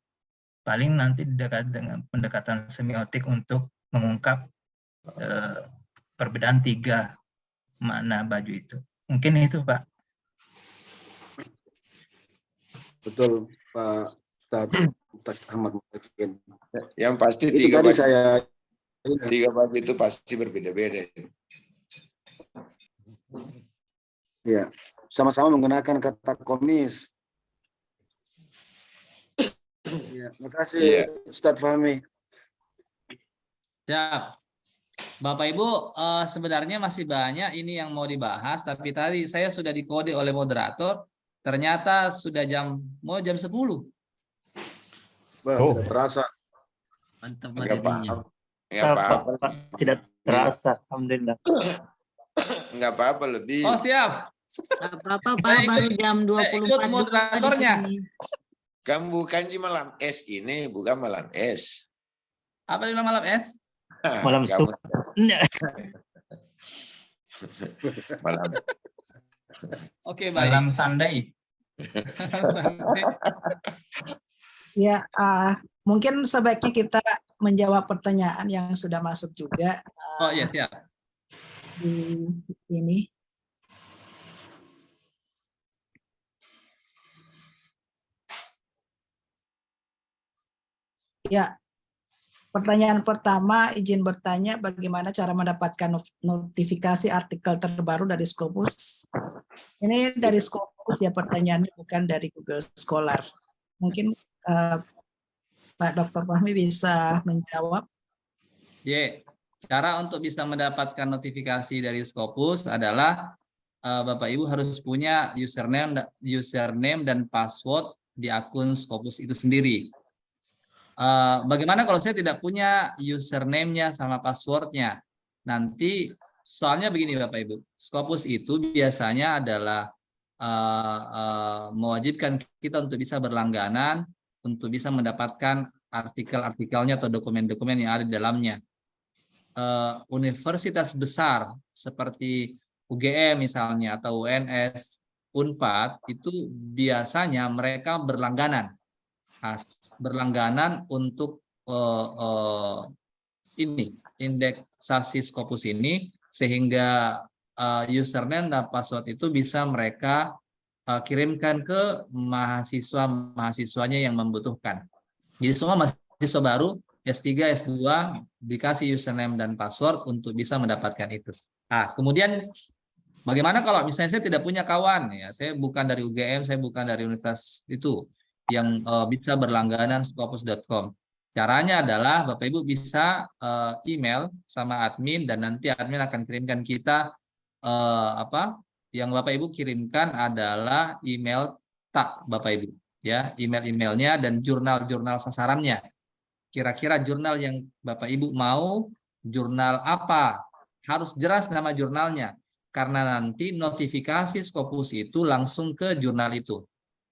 paling nanti dekat dengan pendekatan semiotik untuk mengungkap perbedaan 3 makna baju itu. Mungkin itu Pak. Betul Pak Ustadz Ahmad Mutakin. Yang pasti itu 3 baju, saya 3 baju itu pasti berbeda-beda. Ya, sama-sama menggunakan kata komis. Ya, makasih Ustadz Fahmi. Siap. Bapak Ibu, sebenarnya masih banyak ini yang mau dibahas, tapi tadi saya sudah dikode oleh moderator, ternyata sudah mau jam 10. Wah, tidak terasa. Mantap materinya. Tidak terasa, alhamdulillah. Enggak apa-apa lebih. Oh, siap. Apa-apa Pak, baru jam 24 ikut moderatornya. Kan bukan di malam es ini, bukan malam es. Apa di malam es? Malam suka. Malam. Oke, baik. Malam sandai. Ya, mungkin sebaiknya kita menjawab pertanyaan yang sudah masuk juga. Oh iya, siap. Di ini. Ya, pertanyaan pertama, izin bertanya bagaimana cara mendapatkan notifikasi artikel terbaru dari Scopus. Ini dari Scopus ya pertanyaannya, bukan dari Google Scholar. Mungkin Pak Dr. Fahmi bisa menjawab. Cara untuk bisa mendapatkan notifikasi dari Scopus adalah Bapak Ibu harus punya username dan password di akun Scopus itu sendiri. Bagaimana kalau saya tidak punya username-nya sama password-nya? Nanti soalnya begini Bapak Ibu, Scopus itu biasanya adalah mewajibkan kita untuk bisa berlangganan, untuk bisa mendapatkan artikel-artikelnya atau dokumen-dokumen yang ada di dalamnya. Universitas besar seperti UGM misalnya atau UNS, Unpad itu biasanya mereka berlangganan. Untuk indeksasi Scopus ini, sehingga username dan password itu bisa mereka kirimkan ke mahasiswanya yang membutuhkan. Jadi semua mahasiswa baru S3, S2 dikasih username dan password untuk bisa mendapatkan itu. Nah, kemudian bagaimana kalau misalnya saya tidak punya kawan, ya, saya bukan dari UGM, saya bukan dari universitas itu yang bisa berlangganan scopus.com. Caranya adalah Bapak Ibu bisa email sama admin dan nanti admin akan kirimkan kita yang Bapak Ibu kirimkan adalah email tak Bapak Ibu, ya, email-emailnya dan jurnal-jurnal sasarannya. Kira-kira jurnal yang Bapak Ibu mau, jurnal apa? Harus jelas nama jurnalnya. Karena nanti notifikasi Scopus itu langsung ke jurnal itu.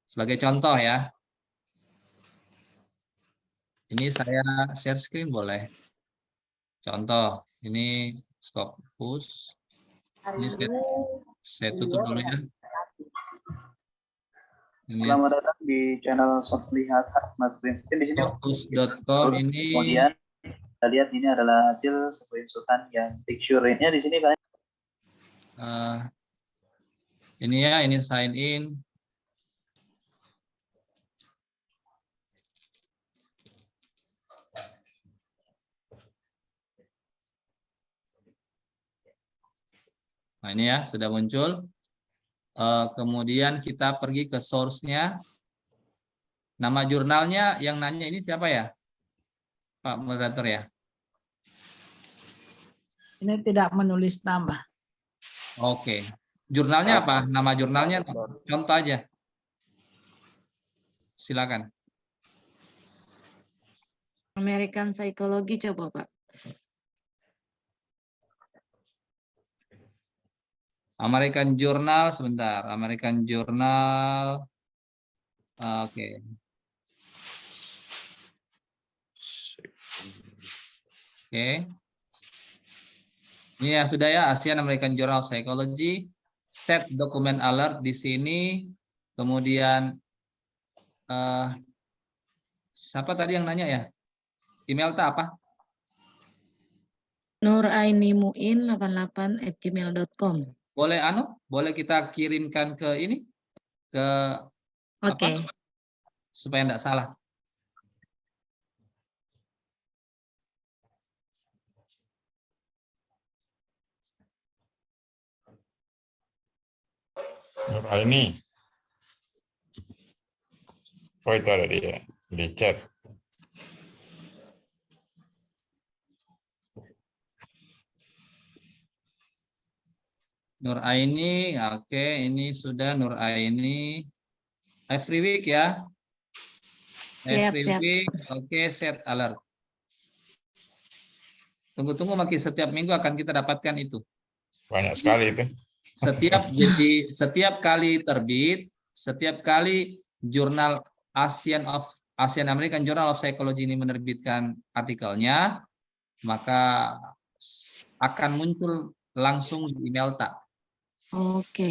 Sebagai contoh ya. Ini saya share screen boleh. Contoh, ini Scopus. Ini saya tutup dulu ya. Ini Selamat datang di channel Soflihat Mas Princeton. Di sini Scopus.com ini. Kemudian kita lihat ini adalah hasil screenshot yang picture ini di sini kan. Ini ya, ini sign in. Nah ini ya, sudah muncul. Kemudian kita pergi ke source-nya. Nama jurnalnya yang nanya ini siapa ya? Pak moderator ya? Ini tidak menulis nama. Oke. Jurnalnya apa? Nama jurnalnya contoh aja. Silakan. American Psychology coba Pak. American Journal sebentar. American Journal. Oke. Oke. Ini ya sudah ya, Asian American Journal of Psychology. Set document alert di sini. Kemudian siapa tadi yang nanya ya? Email tak apa? nurainimuin88@gmail.com. Boleh kita kirimkan ke ini, ke Oke. supaya enggak salah. Ini. Oh itu ada di chat. Nur Aini, oke, ini sudah Nur Aini. Every week ya. Every week, oke, set alert. Tunggu-tunggu makin setiap minggu akan kita dapatkan itu. Banyak sekali itu. Setiap kali terbit, setiap kali jurnal Asian American Journal of Psychology ini menerbitkan artikelnya, maka akan muncul langsung di email tak. Oke.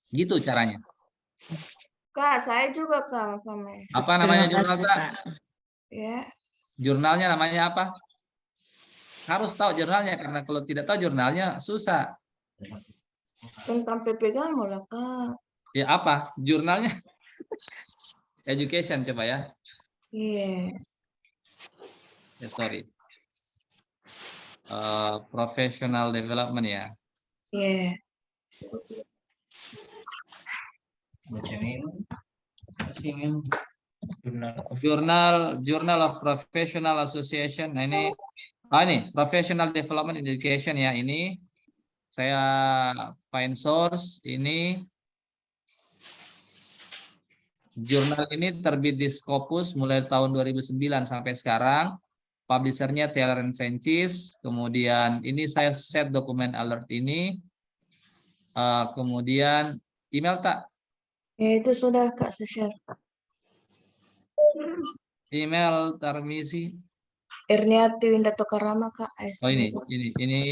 Gitu caranya. Kak, saya juga Kak. Apa namanya jurnal Kak? Ya. Jurnalnya namanya apa? Harus tahu jurnalnya, karena kalau tidak tahu jurnalnya susah. Tentang PPKM lah Kak. Ya apa? Jurnalnya? Education coba ya. Iya. Yeah. Sorry. Professional development ya. Iya. Journal of Professional Association. Nah ini Professional Development Education ya, ini saya find source. Ini jurnal ini terbit di Scopus mulai tahun 2009 sampai sekarang. Publishernya Taylor & Francis. Kemudian ini saya set dokumen alert ini. Kemudian email tak? Ya itu sudah Kak saya share. Email Tarmisi. Erniati Winda Tokarama Kak. Oh ini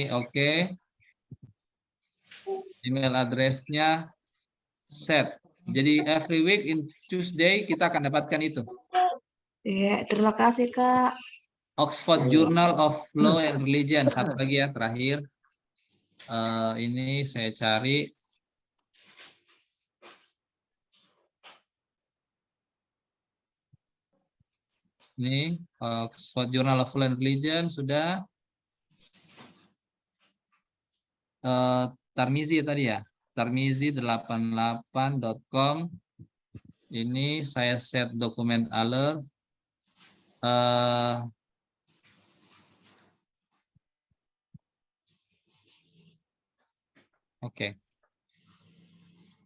oke. Email addressnya set. Jadi every week in Tuesday kita akan dapatkan itu. Iya, terima kasih Kak. Oxford Journal of Law and Religion. Satu lagi ya terakhir. Ini saya cari. Ini Oxford Journal of Law and Religion sudah. Tarmizi tadi ya, tarmizi88.com. Ini saya set dokumen alert. Oke.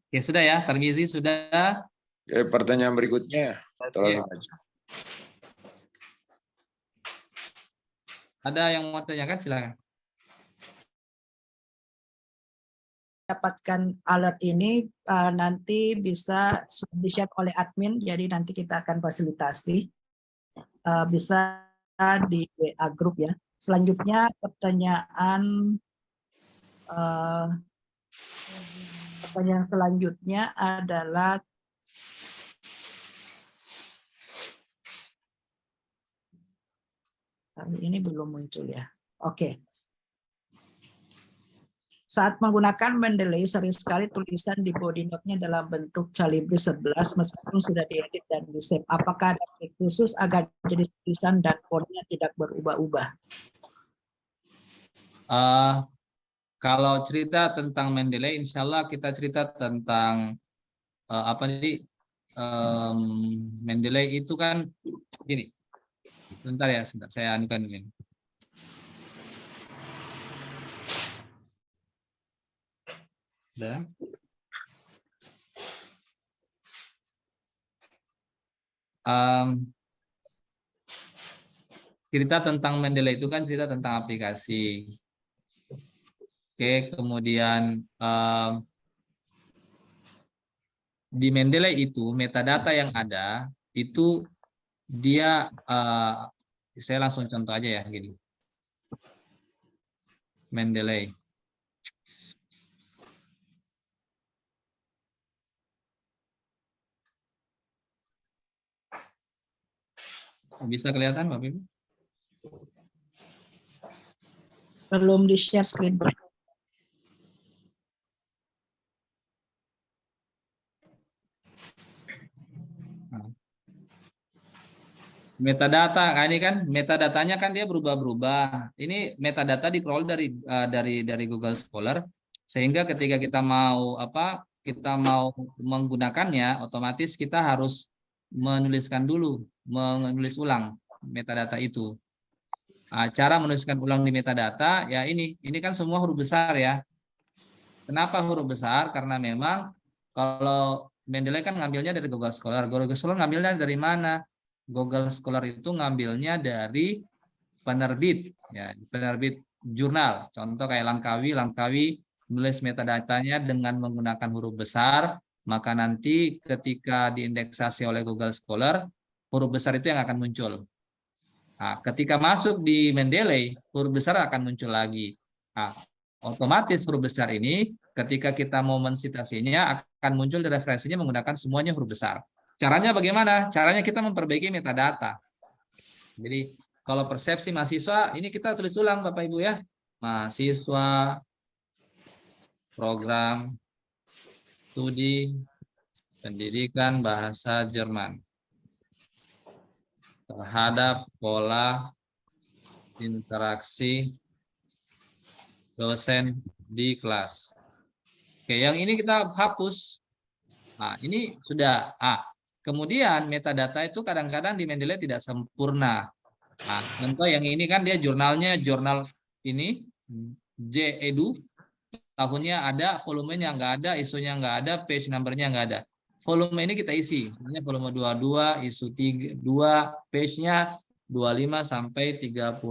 Oke, sudah ya, Tarmizi sudah. Pertanyaan berikutnya. Tolong dibaca. Ada yang mau tanyakan, silakan. Dapatkan alert ini nanti bisa di-share oleh admin, jadi nanti kita akan fasilitasi. Bisa di WA group ya. Selanjutnya pertanyaan selanjutnya adalah ini belum muncul ya. Oke. Saat menggunakan Mendeley, sering sekali tulisan di body note-nya dalam bentuk Calibri 11 meskipun sudah diedit dan di-save. Apakah ada trik khusus agar jenis tulisan dan fontnya tidak berubah-ubah? Kalau cerita tentang Mendeley, insya Allah kita cerita tentang apa nih? Mendeley itu kan gini. Sebentar ya, sebentar saya anukan ini. Cerita tentang Mendeley itu kan cerita tentang aplikasi. Oke, kemudian di Mendeley itu metadata yang ada itu dia saya langsung contoh aja ya gini. Mendeley. Bisa kelihatan Bapak Ibu? Belum di-share screen. Metadata, ini kan metadatanya kan dia berubah-berubah. Ini metadata diperoleh dari Google Scholar, sehingga ketika kita mau menggunakannya, otomatis kita harus menulis ulang metadata itu. Cara menuliskan ulang di metadata ya ini kan semua huruf besar ya. Kenapa huruf besar? Karena memang kalau Mendeley kan ngambilnya dari Google Scholar. Google Scholar ngambilnya dari mana? Google Scholar itu ngambilnya dari penerbit, ya, penerbit jurnal. Contoh kayak Langkawi menulis metadatanya dengan menggunakan huruf besar, maka nanti ketika diindeksasi oleh Google Scholar, huruf besar itu yang akan muncul. Nah, ketika masuk di Mendeley, huruf besar akan muncul lagi. Nah, otomatis huruf besar ini ketika kita mau mensitasinya akan muncul di referensinya menggunakan semuanya huruf besar. Caranya bagaimana? Caranya kita memperbaiki metadata. Jadi kalau persepsi mahasiswa, ini kita tulis ulang Bapak Ibu ya. Mahasiswa, program, studi, pendidikan bahasa Jerman. Terhadap pola interaksi dosen di kelas. Oke, yang ini kita hapus. Nah, ini sudah. Kemudian metadata itu kadang-kadang di Mendeley tidak sempurna. Nah, contoh yang ini kan dia jurnalnya jurnal ini J-Edu, tahunnya ada, volumenya nggak ada, isunya nggak ada, page numbernya nggak ada. Volume ini kita isi, namanya volume 22, isu 2, page-nya 25 sampai 36.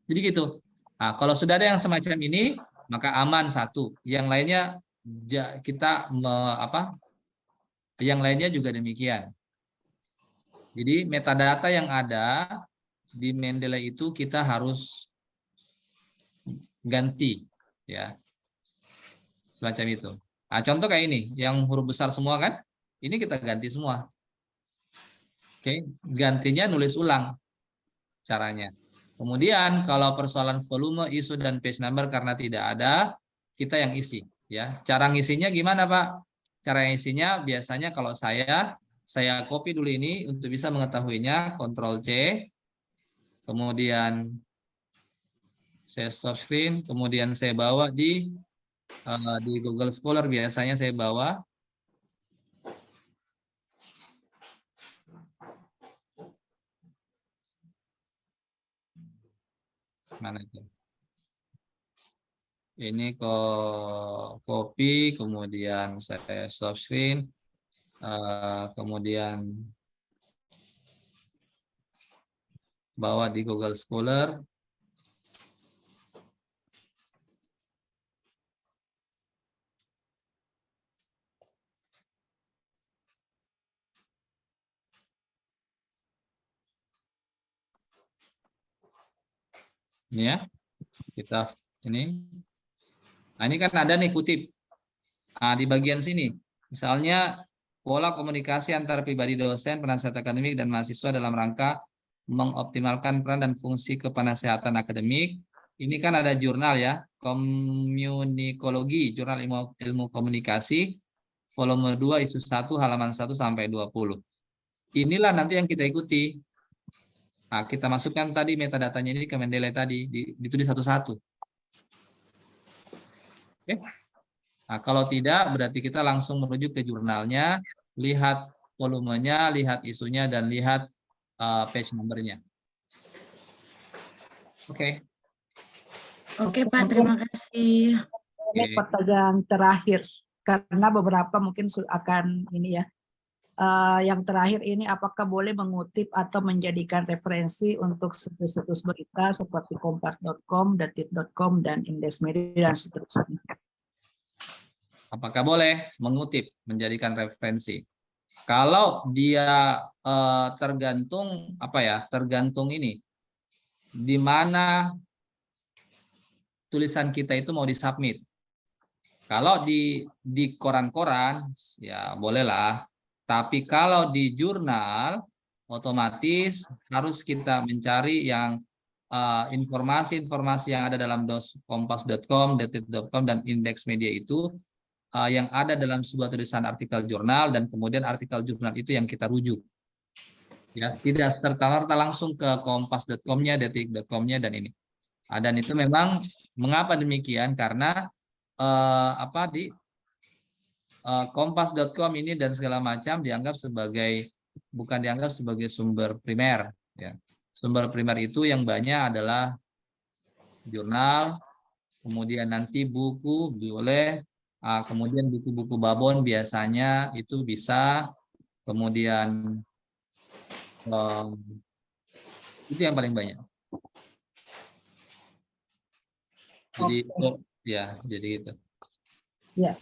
Jadi gitu. Nah, kalau sudah ada yang semacam ini, maka aman satu. Yang lainnya kita yang lainnya juga demikian. Jadi metadata yang ada di Mendeley itu kita harus ganti, ya, semacam itu. Nah, contoh kayak ini, yang huruf besar semua kan, ini kita ganti semua. Oke, gantinya nulis ulang caranya. Kemudian kalau persoalan volume, isu dan page number karena tidak ada, kita yang isi, ya. Cara ngisinya gimana, Pak? Cara isinya biasanya kalau saya copy dulu ini untuk bisa mengetahuinya, Ctrl C, kemudian Saya stop screen, kemudian saya bawa di Google Scholar biasanya saya bawa. Mana itu? Ini copy, kemudian saya stop screen, kemudian bawa di Google Scholar. Ini ya, kita ini. Nah, ini kan ada nih kutip. Nah, di bagian sini, misalnya pola komunikasi antar pribadi dosen, penasihat akademik, dan mahasiswa dalam rangka mengoptimalkan peran dan fungsi kepenasehatan akademik. Ini kan ada jurnal ya, Komunikologi, Jurnal Ilmu Komunikasi, volume 2, isu 1, halaman 1 sampai 20. Inilah nanti yang kita ikuti. Nah, kita masukkan tadi metadatanya ini ke Mendeley tadi, ditulis satu-satu. Oke. Nah, kalau tidak, berarti kita langsung merujuk ke jurnalnya, lihat volumenya, lihat isunya, dan lihat page number-nya. Oke. Oke, Pak, terima kasih. Ini pertanyaan terakhir, karena beberapa mungkin akan ini ya. Yang terakhir ini, apakah boleh mengutip atau menjadikan referensi untuk situs-situs berita seperti kompas.com, detik.com, dan Indeks Media, dan seterusnya? Apakah boleh mengutip, menjadikan referensi? Kalau dia tergantung apa ya? Tergantung ini, di mana tulisan kita itu mau disubmit. Kalau di koran-koran, ya bolehlah. Tapi kalau di jurnal, otomatis harus kita mencari yang informasi-informasi yang ada dalam kompas.com, detik.com, dan Indeks Media itu yang ada dalam sebuah tulisan artikel jurnal, dan kemudian artikel jurnal itu yang kita rujuk. Ya, tidak serta-merta langsung ke kompas.com-nya, detik.com-nya, dan ini. Dan itu memang mengapa demikian? Karena di kompas.com ini dan segala macam dianggap sebagai, bukan dianggap sebagai sumber primer. Ya. Sumber primer itu yang banyak adalah jurnal, kemudian nanti buku boleh, kemudian buku-buku babon biasanya itu bisa, kemudian itu yang paling banyak. Jadi jadi itu. Ya,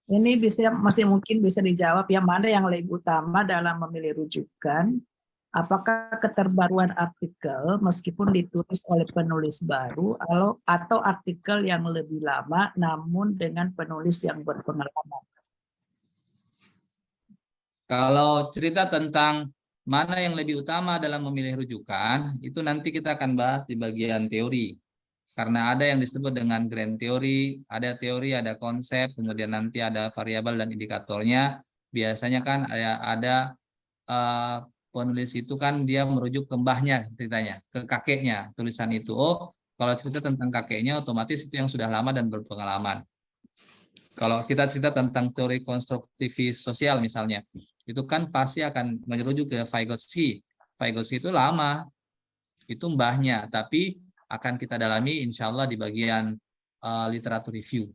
ini masih mungkin bisa dijawab yang mana yang lebih utama dalam memilih rujukan. Apakah keterbaruan artikel meskipun ditulis oleh penulis baru atau artikel yang lebih lama namun dengan penulis yang berpengalaman? Kalau cerita tentang mana yang lebih utama dalam memilih rujukan, itu nanti kita akan bahas di bagian teori. Karena ada yang disebut dengan grand teori, ada konsep, kemudian nanti ada variabel dan indikatornya. Biasanya kan ada penulis itu kan dia merujuk ke mbahnya ceritanya, ke kakeknya tulisan itu. Oh, kalau cerita tentang kakeknya otomatis itu yang sudah lama dan berpengalaman. Kalau kita cerita tentang teori konstruktivis sosial misalnya, itu kan pasti akan merujuk ke Vygotsky. Vygotsky itu lama, itu mbahnya, tapi akan kita dalami insya Allah di bagian literatur review.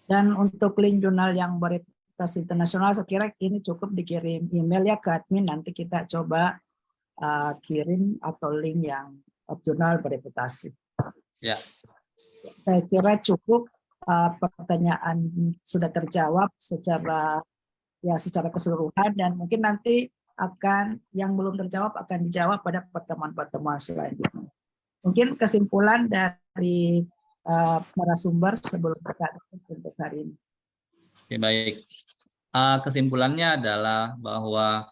Dan untuk link jurnal yang bereputasi internasional, saya kira ini cukup dikirim email ya ke admin, nanti kita coba kirim atau link yang jurnal bereputasi. Ya. Saya kira cukup, pertanyaan sudah terjawab secara keseluruhan, dan mungkin nanti yang belum terjawab akan dijawab pada pertemuan-pertemuan selanjutnya. Mungkin kesimpulan dari narasumber sebelum kita untuk hari ini. Oke, baik. Kesimpulannya adalah bahwa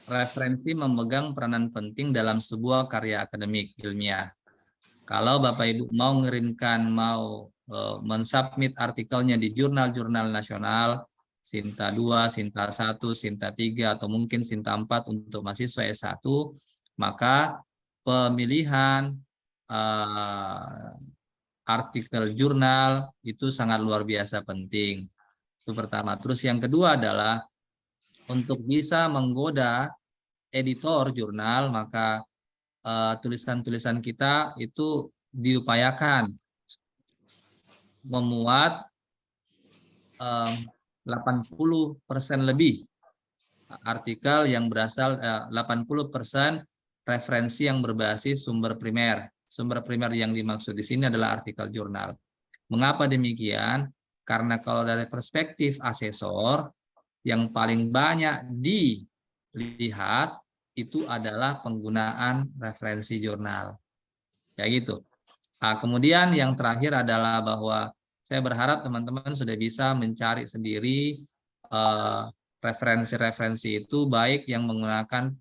referensi memegang peranan penting dalam sebuah karya akademik ilmiah. Kalau Bapak Ibu mau mensubmit artikelnya di jurnal-jurnal nasional, Sinta 2, Sinta 1, Sinta 3, atau mungkin Sinta 4 untuk mahasiswa S1, maka pemilihan artikel jurnal itu sangat luar biasa penting. Itu pertama. Terus yang kedua adalah untuk bisa menggoda editor jurnal, maka tulisan-tulisan kita itu diupayakan memuat 80% lebih artikel yang berasal 80% referensi yang berbasis sumber primer. Sumber primer yang dimaksud di sini adalah artikel jurnal. Mengapa demikian? Karena kalau dari perspektif asesor, yang paling banyak dilihat itu adalah penggunaan referensi jurnal. Ya gitu. Nah, kemudian yang terakhir adalah bahwa saya berharap teman-teman sudah bisa mencari sendiri referensi-referensi itu, baik yang menggunakan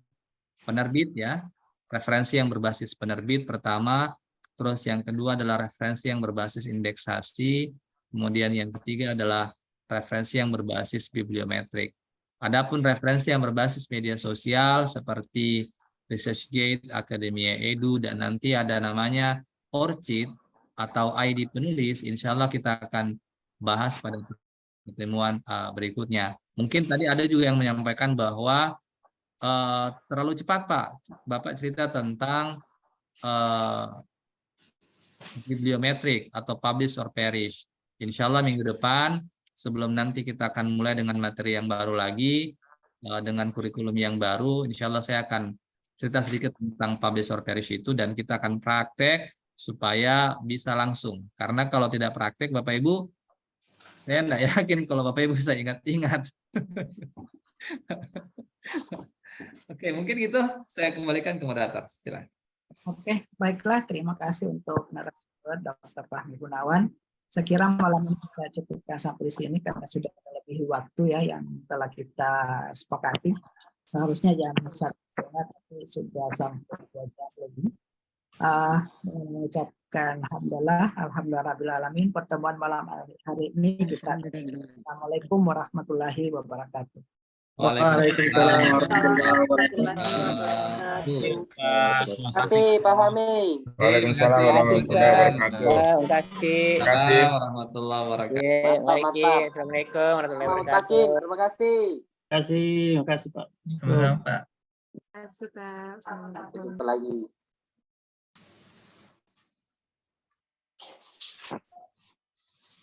penerbit ya, referensi yang berbasis penerbit pertama, terus yang kedua adalah referensi yang berbasis indeksasi, kemudian yang ketiga adalah referensi yang berbasis bibliometrik. Adapun referensi yang berbasis media sosial seperti ResearchGate, Academia Edu, dan nanti ada namanya ORCID atau ID penulis, insya Allah kita akan bahas pada pertemuan berikutnya. Mungkin tadi ada juga yang menyampaikan bahwa terlalu cepat Pak, Bapak cerita tentang bibliometrik atau publish or perish. Insya Allah minggu depan, sebelum nanti kita akan mulai dengan materi yang baru lagi, dengan kurikulum yang baru, insya Allah saya akan cerita sedikit tentang publish or perish itu, dan kita akan praktek supaya bisa langsung. Karena kalau tidak praktek, Bapak Ibu, saya tidak yakin kalau Bapak Ibu bisa ingat-ingat. Oke, mungkin itu saya kembalikan ke moderator. Silakan. Oke, baiklah. Terima kasih untuk narasumber Dr. Fahmi Gunawan. Saya kira malam ini kita cukupkan sampai di sini karena sudah melebihi waktu ya yang telah kita sepakati. Seharusnya jam 1 tapi sudah sampai 2 jam lebih. Mengucapkan alhamdulillah rabbil alamin. Pertemuan malam hari ini kita Assalamualaikum warahmatullahi wabarakatuh. Waalaikumsalam warahmatullahi wabarakatuh. Terima kasih Pak Fahmi. Waalaikumsalam warahmatullahi wabarakatuh. Terima kasih. Terima kasih warahmatullahi wabarakatuh. Mari, Assalamualaikum warahmatullahi wabarakatuh. Terima kasih. Terima kasih Pak. Sama-sama, Pak. Terima kasih Pak. Assalamualaikum. Jumpa lagi.